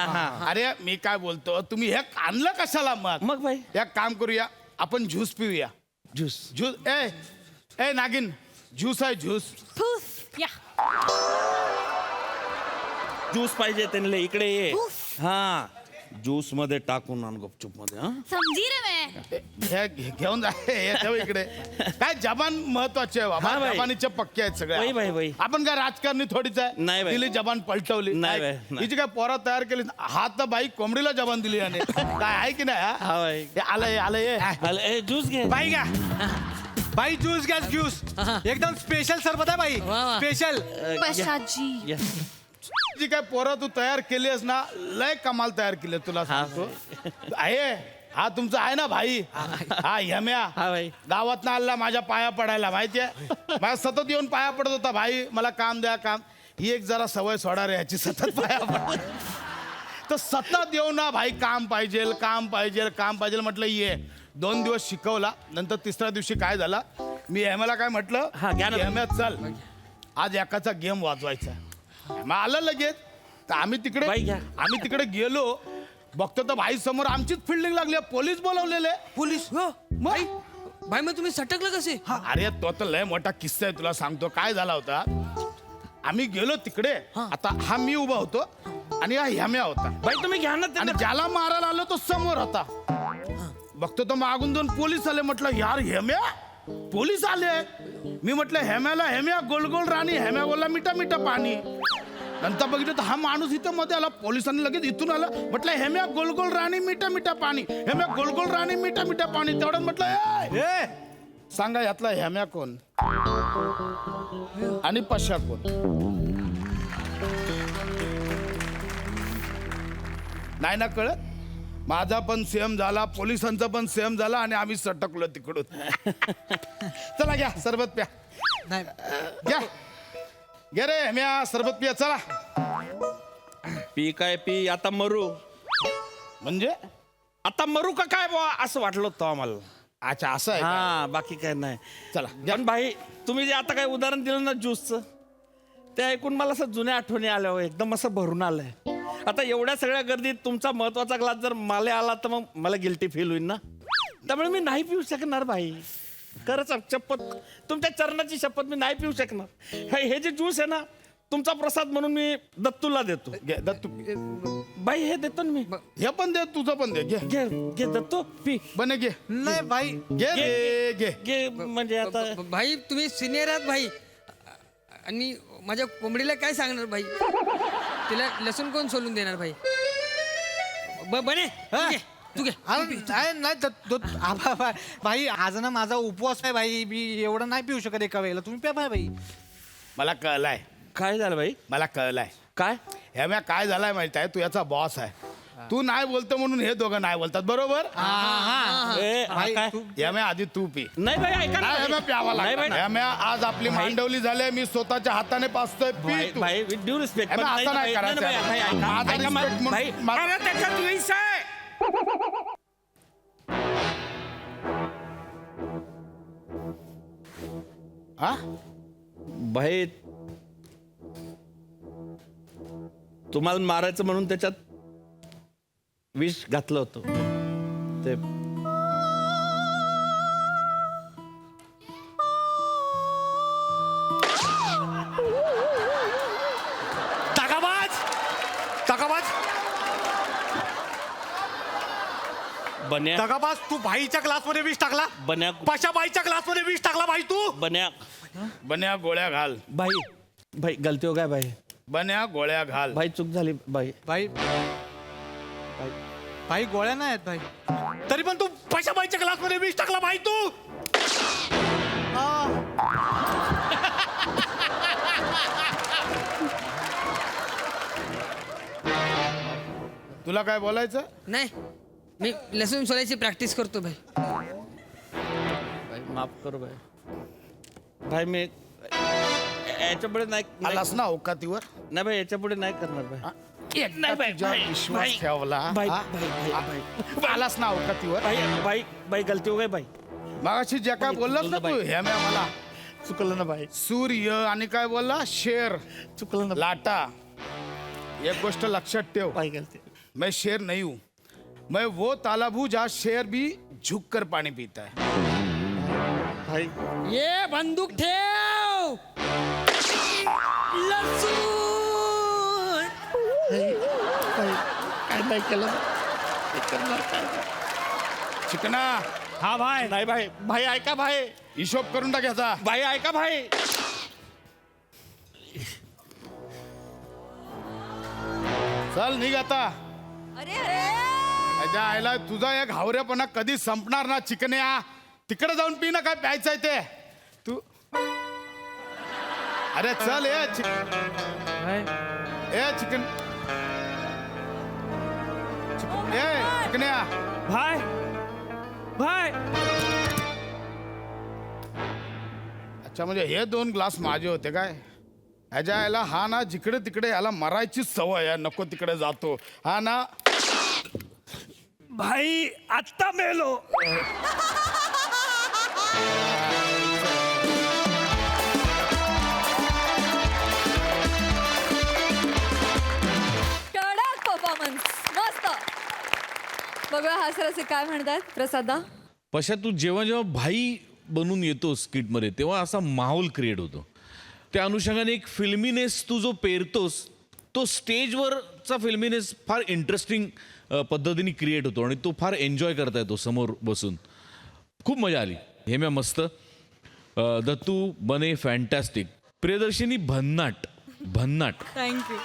अरे मी काय बोलतो, तुम्ही हे आणलं कशाला मग. मग भाई एक काम करूया, आपण ज्यूस पिऊया. ज्यूस. ज्यूस. ए ए नागिन, ज्यूस आहे ज्यूस. या ज्यूस पाहिजे त्यांना. इकडे ये. हा, ज्यूस मध्ये टाकून आण गुपचूप मध्ये. हा समजी रे मैं. हे घेऊन जा. हे ठेव इकडे. काय जबान महत्वाची आहे हा बाबा. भाई. जबानीचे पक्के आहेत भाई, सगळे. भाई, भाई. आपण काय राजकारणी थोडीच आहे. नाही भाई. दिली जबान पलटवली. नाही काय? भाई, नाही. हिची काय पोरा तयार केली. हा तर बाई कोंबडीला जबान दिली याने. काय आहे की नाही. हा भाई. हे आलं हे आलं हे. आलं, ए, ज्यूस घे. भाई घ्या. भाई ज्यूस घ्या ज्यूस. एकदम स्पेशल सरबत आहे भाई. वा, वा. स्पेशल. पशाजी या. जी काय पोरं तू तयार केली आहेस ना, लय कमाल तयार केली आहे, तुला सांगतो. आहे हा तुमचा आहे ना भाई. हा यम्या. हा भाई. गावात ना आला माझ्या पाया पडायला, माहितीये. माझ्या सतत येऊन पाया पडत होता, भाई मला काम द्या काम. ही एक जरा सवय सोडा रे ह्याची, सतत पाया पड. तर सतत येऊन ना भाई, काम पाहिजे काम पाहिजे काम पाहिजे म्हटलं. ये 2 दिवस शिकवला. नंतर तिसऱ्या दिवशी काय झाला, मी हेम्याला काय म्हटलं, हा, घ्या ना. हेम्या चल आज एकाचा गेम वाजवायचा. मग आलं लगेच. तर आम्ही बाई घ्या. तिकडे गेलो. बघतो तर भाई समोर आमचीच फिल्डिंग लागली. पोलीस बोलवलेले. पोलीस हो भाई. भाई मग तुम्ही सटकलं कसे. अरे तो तर लय मोठा किस्सा आहे, तुला सांगतो. काय झाला होता, आम्ही गेलो तिकडे. आता हा मी उभा होतो आणि हा ह्याम्या होता. भाई तुम्ही घ्या ना आणि त्यांना. ज्याला मारायला आलो तो समोर होता. बघतो तर मागून 2 पोलीस आले. म्हटलं यार हेम्या, पोलीस आले. मी म्हटलं हेम्याला, हेम्या गोल गोल राणी. हेम्या बोलला मिठा मिठा पाणी. नंतर बघितलं तर हा माणूस इथं मध्ये आला. पोलिसांनी लगेच इथून आला. म्हटलं हेम्या गोल गोल राणी मिठा मिठा पाणी. हेम्या गोल गोल राणी मिठा मिठा पाणी. तेवढं म्हटलं ए सांगा यातला हेम्या कोण आणि पशा कोण. नाही ना कळत. माझा पण सेम झाला, पोलिसांचा पण सेम झाला आणि आम्ही सटकलो तिकडून. चला घ्या सरबत प्या. नाही घ्या घे रे म्या सरबत पिया. चला पी काय पी आता मरू. म्हणजे आता मरू का काय बुवा असं वाटलं होतं आम्हाला. अच्छा असं आहे का? हा बाकी काय नाही. चला पण भाई तुम्ही जे आता काय उदाहरण दिलं ना ज्यूसचं, ते ऐकून मला असं जुन्या आठवणी आल्या हो, एकदम असं भरून आलंय. आता एवढ्या सगळ्या गर्दीत तुमचा महत्वाचा ग्लास जर मला आला तर मग मला गिल्टी फील होईल ना. त्यामुळे मी नाही पिऊ शकणार भाई. खरंच शपथ, तुमच्या चरणाची शपथ, मी नाही पिऊ शकणार. हे जे ज्यूस आहे ना, तुमचा प्रसाद म्हणून मी दत्तूला देतो. घे दत्तू बाई हे देतो ना मी. हे पण दे, तुझं पण दे. घे घे घे दत्तू पी. बने घे. नाही भाई, घे रे घे. घे म्हणजे आता भाई तुम्ही सिनियर आहात भाई. आणि माझ्या कोंबडीला काय सांगणार भाई? तिला लसूण कोण सोलून देणार भाई? बने तू घे, तू घे. नाही भाई, आज ना माझा उपवास आहे भाई. मी एवढं नाही पिऊ शकत एका वेळेला. तुम्ही प्या भाई. मला कळलाय. काय झालं भाई? मला कळलाय. काय हे म्या काय झालाय माहिती आहे, तू याचा बॉस आहे. तू नाही बोलतो म्हणून हे दोघं नाही बोलतात, बरोबर? ए, हा, काय? या म्या आधी तू पी. नाही भाई ऐका ना. नाही, हे म्या प्यावा नाही लागला. भाई. हे म्या आज आपली मांडवली झाली, मी स्वतःच्या हाताने पाचतोय. पी तू. भाई विथ ड्यू रिस्पेक्ट. हे म्या असं नाही करायचं. माझा respect म्हणून- अरे त्याच्यात वीस आहे. हा? भाई तुम्हाला मारायचं म्हणून त्याच्यात विष घातलं होतं ते. दगाबाज बन्या दगाबाज, तू भाईच्या ग्लासमध्ये विष टाकला. बन्या पशा बाईच्या ग्लासमध्ये विष टाकला भाई तू. बन्या बन्या गोळ्या घाल. भाई भाई गलती हो काय भाई? बन्या गोळ्या घाल. भाई चूक झाली भाई. भाई भाई गोळ्या नाही आहेत भाई. तरी पण तू पशा बाईच्या ग्लासमध्ये विष टाकला भाई तू. तुला काय बोलायचं? नाही, मी लसूण सोलायची प्रॅक्टिस करतो भाई. भाई माफ करो भाई. भाई मी याच्यापुढे नाही आलास ना औकातीवर. नाही भाई, याच्यापुढे नाही करणार भाई. एकदा तुझ्यावर विश्वास ठेवला. भाई हा? भाई भाई भाई आलास ना औकातीवर. भाई भाई भाई गलती हो गई भाई. मागाशी जे काय बोललास ना तू, हे म्या मला चुकलं ना भाई. सूर्य आणि काय बोलला, शेर, चुकलं ना लाटा. एक गोष्ट लक्षात ठेव, भाई. गलती. मैं शेर नहीं हूं. मैं वो तालाब हूं जहां शेर भी झुक कर पानी पीता है. भाई ये बंदूक ठेव. लसूण. काय नाही केलं चिकना, हा भाई. नाही भाई. भाई ऐका भाई. हिशोब करून टाक याचा. भाई ऐका भाई. चल निघ आता. अरे अरे त्याच्या आईला तुझा एक हावरेपणा कधी संपणार ना चिकन्या. तिकडे जाऊन पी ना, काय प्यायचंय ते तू. अरे चल ए चिकन चिकन्या. भाई भाई. अच्छा, म्हणजे हे 2 ग्लास माझे होते काय? ह्याच्या याला हा ना जिकडे तिकडे याला मरायची सवय आहे. नको तिकडे जातो हा ना. भाई आत्ता मेलो. कडक परफॉर्मन्स, मस्त. बघूया हास्यरसिक असे काय म्हणतात. प्रसादा, पशा तू जेव्हा जेव्हा भाई बनून येतो स्किटमध्ये तेव्हा असा माहोल क्रिएट होतो. त्या अनुषंगाने एक फिल्मीनेस तू जो पेरतोस तो स्टेजवरचा फिल्मीनेस फार इंटरेस्टिंग पद्धतीने क्रिएट होतो आणि तो फार एन्जॉय करता येतो समोर बसून. खूप मजा आली. हे म्या मस्त. दत्तू बने फॅन्टॅस्टिक. प्रियदर्शिनी भन्नाट भन्नाट. थँक्यू.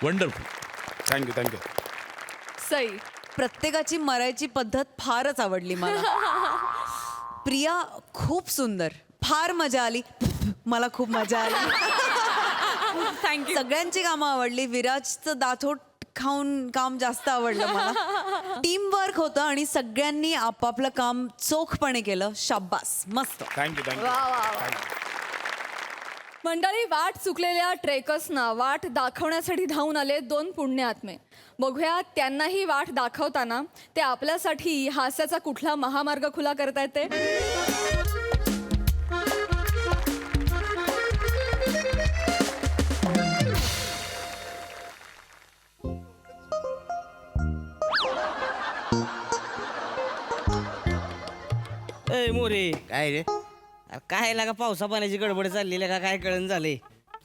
वंडरफुल. थँक्यू. सई, प्रत्येकाची मरायची पद्धत फारच आवडली मला. प्रिया खूप सुंदर, फार मजा आली. मला खूप मजा आली. थँक्यू. सगळ्यांची कामं आवडली. विराजचं दाथोट खाऊन काम जास्त आवडलं मला. टीम वर्क होतं आणि सगळ्यांनी आपापलं काम चोखपणे केलं. शाब्बास, मस्त. थँक्यू. वा वा वा. मंडळी, वाट चुकलेल्या ट्रेकर्सना वाट दाखवण्यासाठी धावून आले 2 पुण्यात्मे. बघूया त्यांनाही वाट दाखवताना ते आपल्यासाठी हास्याचा कुठला महामार्ग खुला करतायत ते. ए मोरे, काय रे अरे काय लागा पावसा पाण्याची गडबड चाललेली आहे का काय कळण झाले.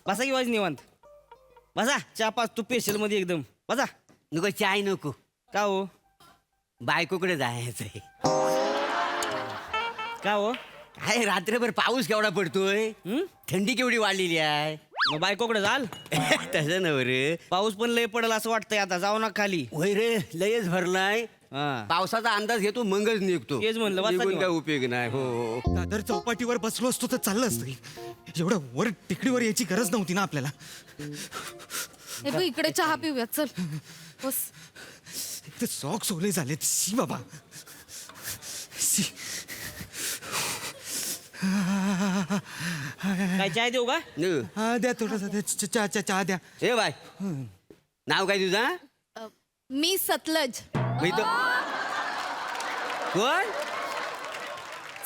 बसा की वाज निवांत. बसा, चहा पाच तू स्पेशल मध्ये एकदम. बसा. नको चाय नको, का हो? बायकोकडे जायचंय. का हो? काय रात्रभर पाऊस केवढा पडतोय, थंडी केवढी वाढलेली आहे. मग बायकोकडे जाल. तसं नव रे. पाऊस पण लय पडेल असं वाटतंय आता. जाऊ ना खाली. होय रे, लयच भरलाय. हा. पावसाचा अंदाज घेतो मगच निघतो. तेच म्हणलं, वाचा निघून निवांत. काय उपयोग नाही. हो दादर चौपाटीवर बसलो असतो तर चाललं असतं. एवढं वर टेकडीवर यायची गरज नव्हती ना आपल्याला. हे बघ इकडे चहा पिऊया चल. बस. ते सॉक्स ओले झालेत. शी बाबा. शी. काय चाय देऊ का? हा द्या थोडासा द्या. चहा द्या. हे बाय, नाव काय तुझा? मी सतलज. कोण?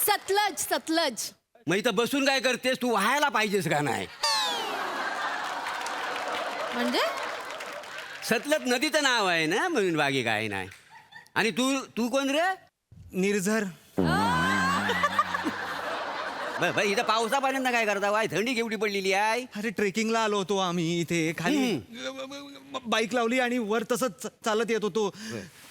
सतलज सतलज. मग इथं बसून काय करतेस तू? व्हायला पाहिजेस का नाही? म्हणजे सतलज नदीचं नाव आहे ना, म्हणून बाकी काय नाही. आणि तू तू कोण रे? निर्झर. बरं इथं पावसा पाण्यानं काय करता? वाय थंडी केवढी पडलेली आहे. अरे ट्रेकिंगला आलो होतो आम्ही इथे. खाली बाईक लावली आणि वर तसंच चालत येत होतो.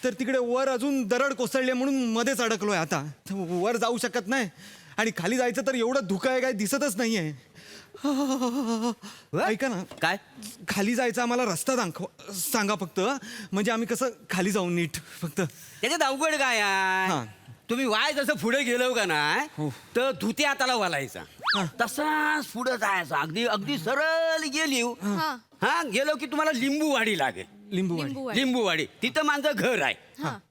तर तिकडे वर अजून दरड कोसळली म्हणून मध्येच अडकलोय आता. वर जाऊ शकत नाही आणि खाली जायचं तर एवढं धुकं आहे काय दिसतच नाहीये. ऐका ना, काय खाली जायचा आम्हाला रस्ता सांगा फक्त. म्हणजे आम्ही कसं खाली जाऊ नीट फक्त. त्याच्यात अवघड काय आहे? हा. तुम्ही वाय जसं पुढे गेलो का नाही, तर धुते हाताला वालायचा. तसाच पुढे जायचा. अगदी अगदी सरळ गेली. हा गेलो की तुम्हाला लिंबूवाडी लागेल. लिंबूवाडी तिथं माझं घर आहे.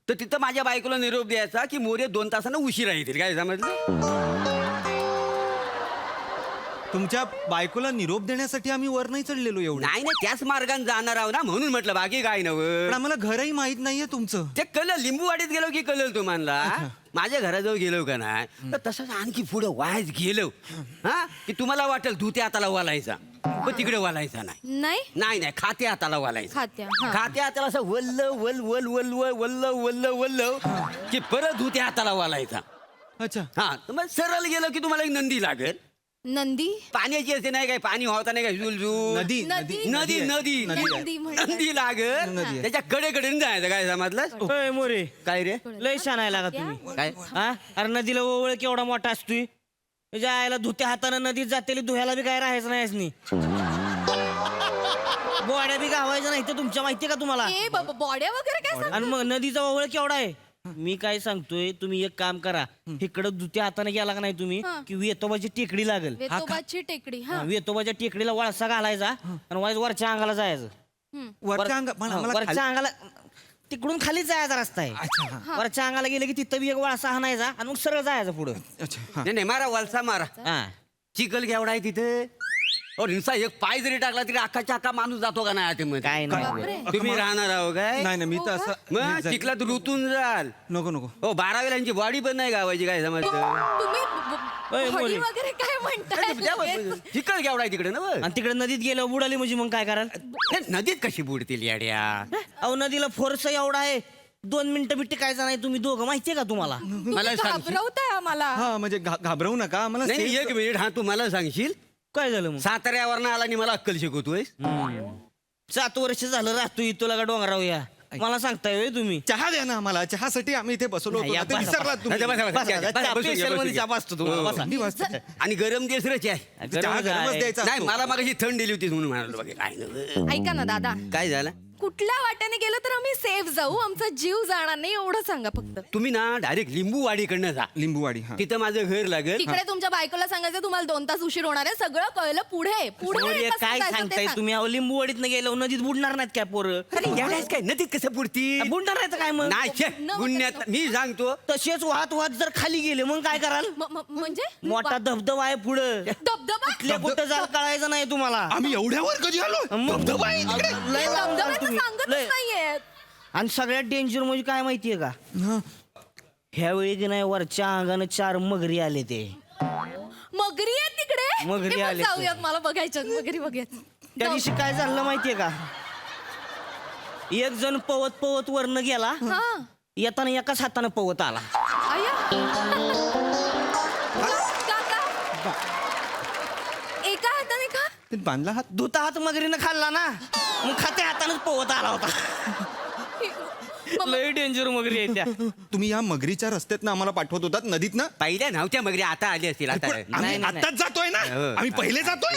तर तिथं माझ्या बायकोला निरोप द्यायचा की मोरे 2 तासानं उशिरा येतील. काय समजलं? तुमच्या बायकोला निरोप देण्यासाठी आम्ही वर नाही चढलेलो एवढं. नाही नाही, त्याच मार्गाने जाणार आहो ना, म्हणून म्हटलं बाकी काय पण नव्हतं. आम्हाला घरही माहित नाहीये तुमचं. ते कळलं. लिंबूवाडीत गेलो की कळलं तुम्हाला. माझ्या घराजवळ गेलो का नाही, तर तसंच आणखी पुढे वायच गेलो हा की तुम्हाला वाटेल धुते हाताला वालायचा. पण तिकडे वालायचा नाही. नाही नाही खाते हाताला वालायचा. खात्या, हा. खाते हाताला असं वल्ल वल वल वल वल्ल वल्ल वल्ल की परत धुते हाताला वालायचा. अच्छा. हा तर मग सरळ गेलो की तुम्हाला एक नंदी लागेल. नंदी. पाण्याची असते नाही काय, पाणी वाहता नाही काय, झुलझुल. नदी नदी. नदी नदी नदी म्हणतात. नदी लागेल. त्याच्या कडेकडे जायचं. काय समजलं? ए मोरे, काय रे? लय छान आहे लागा तुम्ही. काय? हा? अरे नदीला ओवळ केवढा मोठा असतोय. त्याच्या आईला धुत्या हातानं नदीत जातेली धुयाला बी काय राहायचं नाही असनी. बोड्या बी गावायच्या नाही तर तुमच्या माहितीये का तुम्हाला? ए बाबा बॉड्या वगैरे काय सांग. आणि मग नदीचा ओवळ केवढा आहे. मी काय सांगतोय, तुम्ही एक काम करा. इकडं दुत्या हाताने गेला का नाही तुम्ही, की वेतोबाची टेकडी लागेल. वेतोबाची टेकडी. हा. वेतोबाच्या टेकडीला वळसा घालायचा आणि वाईज वरच्या अंगाला जायचं. वरच्या वरच्या अंगाला तिकडून खाली जायचा रस्ता आहे. वरच्या अंगाला गेले की तिथं बी एक वळसा हाणायचा आणि मग सरळ जायचं पुढं. नाही नाही, मारा वलसा मारा. हा. चिखल केवढा आहे तिथे. और हिंसा एक पाय जरी टाकला तरी अख्खाच्या अख्खा माणूस जातो का नाही आतमध्ये? काय नाही. तुम्ही राहणार आहो काय? नाही नाही, मी तर असं मग चिखलात रुतून जाल. नको नको. हो 12 वेळांची बॉडी पण नाही गावायची. काय समजतं? तुम्ही ओय, बॉडी मोरी. वगैरे काय म्हणताय. चिखल केवढा आहे तिकडे ना बघ. आणि तिकडे नदीत गेलं बुडाली म्हणजे मग काय कराल? हे नदीत कशी बुडतील याड्या? अहो नदीला फोर्स एवढा आहे 2 मिनिटं बी टिकायचा नाही. तुम्ही दोघं माहितीये का तुम्हाला? मला सांगशील? घाबरवताय आम्हाला. हा म्हणजे घाबरवू नका आम्हाला. नाही safe- एक मिनिट. हा तू मला सांगशील काय झालं मग? साताऱ्यावरनं आला आणि मला अक्कल शिकवतोय. 7 वर्ष झालं राहतोय तुला का डोंगराव या. मला सांगताय होय तुम्ही. चहा द्या ना आम्हाला. चहासाठी आम्ही इथे बसलो होतो. या, आता बसा, विसरलात तुम्ही. बसा, बसा, बसा. बसा, बसा, चहा बसून घ्या, special बसून मध्ये घ्या. चहा बसतो तुम्हाला. हो. बसा. थंडी वाजते. आणि गरम देस रे चाय. चहा गरम गरमच आहे. द्यायचा नाही असतो. मला मागाशी थंड दिली होती म्हणून म्हणालो. बाकी काय नव्हतं. ऐका ना दादा, काय झालं? कुठल्या वाट्याने गेलं तर आम्ही सेफ जाऊ, आमचा जीव जाणार नाही एवढं सांगा फक्त. तुम्ही ना डायरेक्ट लिंबूवाडीकडनं जा. लिंबूवाडी हा. तिथं माझं घर लागेल. तिकडे तुमच्या बायकोला सांगायचं तुम्हाला 2 तास उशीर होणार आहे, सगळं कळलं. पुढे पुढे गौरी, कसं काय जायचं ते सांगताय सांग. तुम्ही? अहो लिंबूवाडीत गेलो नदीत बुडणार नाहीत काय पोरं? अरे येड्यास काय नदीत कसं पुरती? बुडणार नाहीत काय मग? नाही छे, गुन्ह्यात मी सांगतो. तसेच वाहत जर खाली गेले मग काय कराल? म्हणजे मोठा धबधबा आहे पुढं. धबधबा कुठल्या कुठं जाल कळायचं नाही तुम्हाला. आम्ही एवढ्यावर कधी आलो धबधबा आहे तिकडे. लय लांब धबधबा जाल तर तुम्ही. सांगतच लय. नाहीये. आणि सगळ्यात डेंजर म्हणजे काय माहितीये का? ह्यावेळी की नाही वरच्या अंगानं 4 मगरी आले ते. मगरी आहे तिकडे. मगरी हे बघ, आले. जाऊयात, मला बघायच्या मगरी बघूयात. त्या दिवशी काय झालं माहितीये का? एक जण पवत पवत वरनं गेला, हा. येताना एकाच हातानं पवत आला. आया. का? एका हाताने का? ते बांधला हात. धुता हात मगरीनं खाल्ला ना, मग खात्या हातानंच पवत आला होता. लय डेंजर मगरी आहे त्या. तुम्ही या मगरीच्या रस्त्यातनं आम्हाला पाठवत होतात नदीत ना. पहिल्या नव्हत्या मगरी, आता आली असतील. आता आम्ही आत्ताच जातोय ना. आम्ही पहिले जातोय.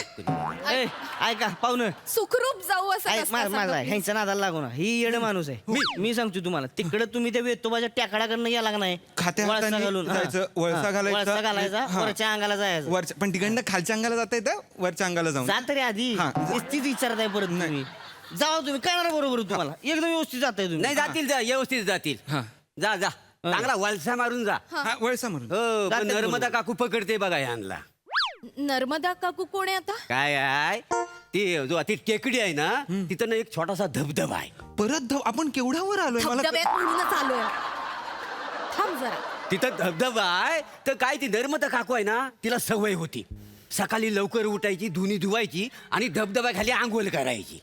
ए, ऐका पाहुणं, सुखरूप जाऊ असं कसं माझा सांगा, ह्यांच्या नादाला लागू ना. ही येड माणूस आहे. मी सांगतो तुम्हाला, तिकडे तुम्ही त्या वेतोबाच्या टॅकडाकडनं गेला का नाही, खात्या वळसा हाताने घालून जायचं, हा. वळसा हा, घालायचा. वळसा घालायचा, हा. वरच्या अंगाला जायचं. वरच्या पण तिकडनं खालच्या अंगाला जाता येतं, वरच्या अंगाला जाऊन. जा तरी आधी. हा. नुसतीच विचारताय परत तुम्ही. जावा तुम्ही, काय ना बरोबर तुम्हाला एकदम व्यवस्थित जाताय तुम्ही. नाही जातील, जा व्यवस्थित जातील. हा. जा जा चांगला वलसा मारून जा. हा, वळसा मारून. हो पण जातील नर्मदा काकू पकडते बघा यांना. नर्मदा काकू कोण आहे आता? काय आहे ती जो ती टेकडी आहे ना, तिथं ना एक छोटासा धबधबा आहे. परत आपण केवढ्यावर आलोय मला धबधब्यात म्हणूनच आलोय. थांब जरा. तिथं धबधबा आहे तर काय ती नर्मदा काकू आहे ना, तिला सवय होती सकाळी लवकर उठायची, धुनी धुवायची आणि धबधब्याखाली आंघोळ करायची.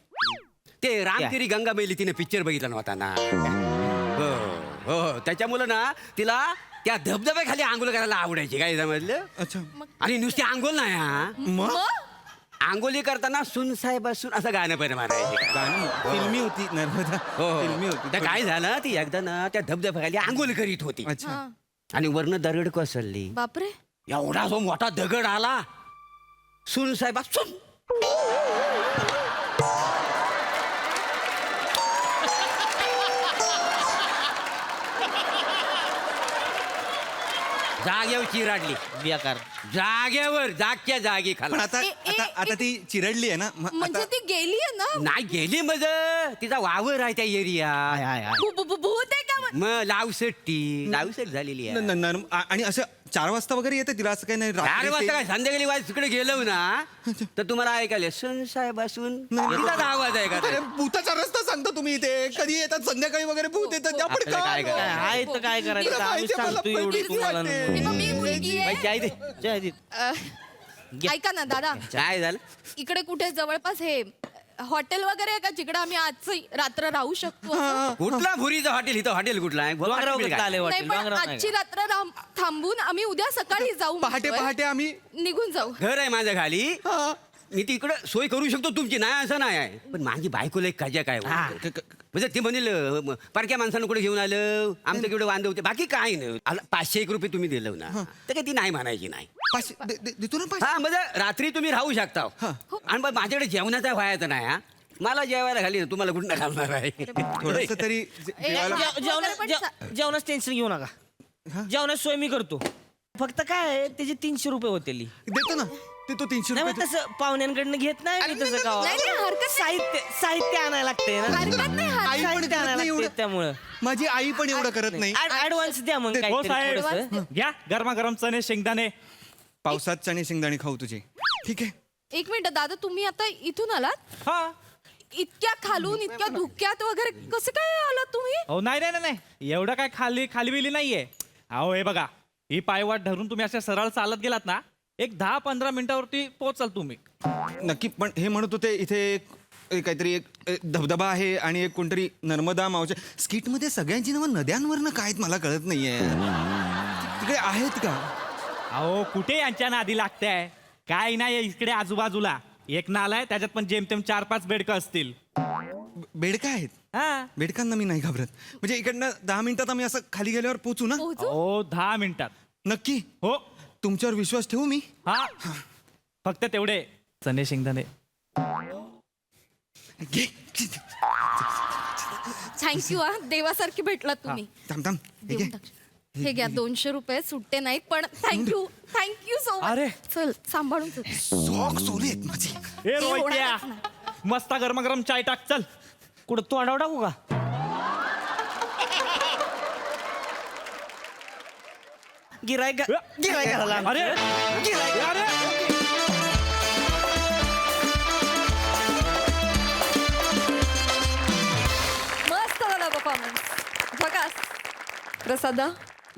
ते रामतेरी गंगा मैली तिने पिक्चर बघितला नव्हता ना. हो हो त्याच्यामुळं ना तिला त्या धबधब्याखाली आंघोळ करायला आवडायची. काय समजलं? अच्छा. आणि नुसती आंघोळ नाही हा, मग आंघोळी करताना सुन साहेब असून असं गाणं पण म्हणायचे. गाणं फिल्मी होती नर्मदा. हो फिल्मी होती. तर काय झालं, ती एकदा ना त्या धबधब्याखाली आंघोळ करीत होती अच्छा. आणि वरनं दरड कोसळली. बापरे. एवढा जो मोठा दगड आला, सुन साहेब सुन जागेवर चिराडली. बेकार. जागेवर जागच्या जागी पण खाला. आता आता आता ती चिरडली आहे ना म्हणजे ती गेलीये ना? नाही गेली मज, तिचा वावर आहे त्या एरिया. भूत आहे का? मग लावसट झालेली आहे. आणि असं 4 वाजता वगैरे येते तिला असं काही नाही. 4 वाजता काय संध्याकाळी वाज तिकडे गेलो ना तर तुम्हाला ऐकायला सन साहेब असून तिचा आवाज आहे का? अरे, भूताचा रस्ता सांगता तुम्ही इथे. कधी येतात संध्याकाळी वगैरे भूत येतात. आपण आपल्याला काय काय करायचं? आहे तर काय करायचं? तिला आम्ही माहिती आहे, मला सांगतो एवढं भीती तुम्हाला. वाटते. ती मग मी मुलगी आहे. बाई, चाय दे. जय दीप. ऐका ना दादा, काय झालं? इकडे कुठे जवळपास हे हॉटेल वगैरे आहे का जिकडे आम्ही आजची रात्र राहू शकतो असं? कुठला भुरीचं हॉटेल? इथं हॉटेल कुठला आहे? डोंगरावर कसं आले नाही वाटेल? पण डोंगरावर नाही आजची रात्र थांबून आम्ही उद्या सकाळी जाऊ पहाटे म्हणतोय. पहाटे आम्ही निघून जाऊ. घर आहे माझ्या खाली. मी तिकडं सोय करू शकतो तुमची, नाही असं नाही आहे. पण माझी बायकोला एक काज्या काय म्हणजे ती म्हणेल परक्या माणसानं कुठे घेऊन आलं, आमचं केवढं वांदे होते, बाकी काय नाही. 501 रुपये तुम्ही दिलं ना, तर काय ती नाही म्हणायची नाही. देतो ना पैसे. हा म्हणजे रात्री तुम्ही राहू शकता. आणि मग माझ्याकडे जेवणाचा व्हायचं नाही. हा मला जेवायला घाली ना, तुम्हाला कुठं घालणार आहे? थोडंसं तरी जेवणाच टेन्शन घेऊ नका. जेवणाची सोय मी करतो. फक्त काय आहे, त्याचे 300 रुपये होते. देतो ना. ते तो 300 नाही रुपये मग तसं पाहुण्यांकडनं घेत नाही मी तसं का. नाही, नाही, हरकत नाही. साहित्य आणायला लागते ना. हरकत नाही, हरकत आई पण साहित्य करत आणायला नाही लागते एवढं. त्यामुळं. माझी आई पण एवढं करत नाही. ऍडव्हान्स द्या मग काहीतरी थोडंसं. घ्या गरमागरम चणे शेंगदाणे. पावसात चणे शेंगदाणे खाऊ तुझे. ठीक आहे. एक मिनिट दादा, तुम्ही आता इथून आलात? हा. इतक्या खालून इतक्या धुक्यात वगैरे कसं काय आलात तुम्ही? हो नाही नाही नाही नाही. एवढं काय खाली बिली नाहीये. अहो हे बघा, ही पायवाट धरून तुम्ही अशा सरळ चालत गेलात ना, एक 10-15 मिनिटावरती पोहोचाल तुम्ही. नक्की. पण हे म्हणत होते इथे एक काहीतरी एक धबधबा आहे आणि एक कोणतरी नर्मदा मावच्या स्किटमध्ये सगळ्यांची नावं नद्यांवरनं काय आहेत मला कळत नाहीये. तिकडे आहेत का? अहो कुठे यांच्या नादी लागताय? काय नाही इकडे आजूबाजूला एक नाला आहे, त्याच्यात पण जेमतेम 4-5 बेडकं असतील. बेडका आहेत. हा. बेडकांना मी नाही घाबरत. म्हणजे इकडनं 10 मिनिटात आम्ही असं खाली गेल्यावर पोहोचू ना? पोहोचू? हो 10 मिनिटात. नक्की. हो. तुमच्यावर विश्वास ठेवू मी. हा. फक्त तेवढे चणे शेंगदाणे. घे. थँक्यू हा देवासारखी भेटलात तुम्ही थांब थांब हे घे. देऊन टाक. हे घ्या 200 रुपये सुट्टे नाहीत पण थँक्यू सो अरे. मच चल सांभाळून चल. सॉक्स ओले आहेत माझे. ए रोहित्या होणारच नाही. मस्त गरमागरम चाय टाक चल. कुठं तू आडाव टाकू का गिरायक गिरायकाला अरे अरे मस्त झाला परफॉर्मन्स. झकास. प्रसादा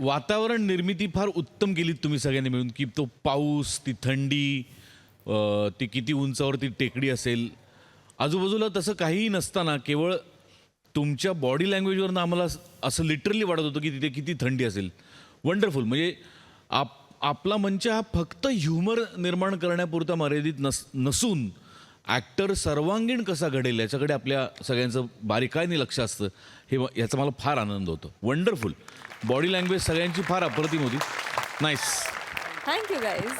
वातावरण निर्मिती फार उत्तम केली तुम्ही सगळ्यांनी मिळून की तो पाऊस ती थंडी ती किती उंचावरती टेकडी असेल आजूबाजूला तसं काहीही नसताना केवळ तुमच्या बॉडी लँग्वेजवरनं आम्हाला असं लिटरली वाटत होतं की तिथे किती थंडी असेल. वंडरफुल. म्हणजे आपला मंच हा फक्त ह्युमर निर्माण करण्यापुरता मर्यादित नसून ॲक्टर सर्वांगीण कसा घडेल याच्याकडे आपल्या सगळ्यांचं बारीकाईने लक्ष असतं हे याचा मला फार आनंद होतो. वंडरफुल. बॉडी लँग्वेज सगळ्यांची फार अप्रतिम होती. नाईस. Thank you guys.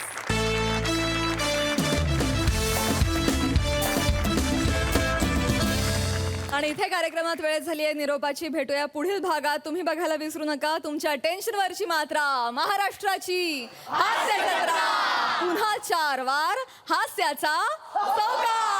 आणि इथे कार्यक्रमात वेळ झाली आहे निरोपाची. भेटूया पुढील भागात. तुम्ही बघायला विसरू नका तुमच्या टेन्शनवरची मात्रा महाराष्ट्राची हास्य जत्रा. पुन्हा 4 वार हास्याचा चौकार.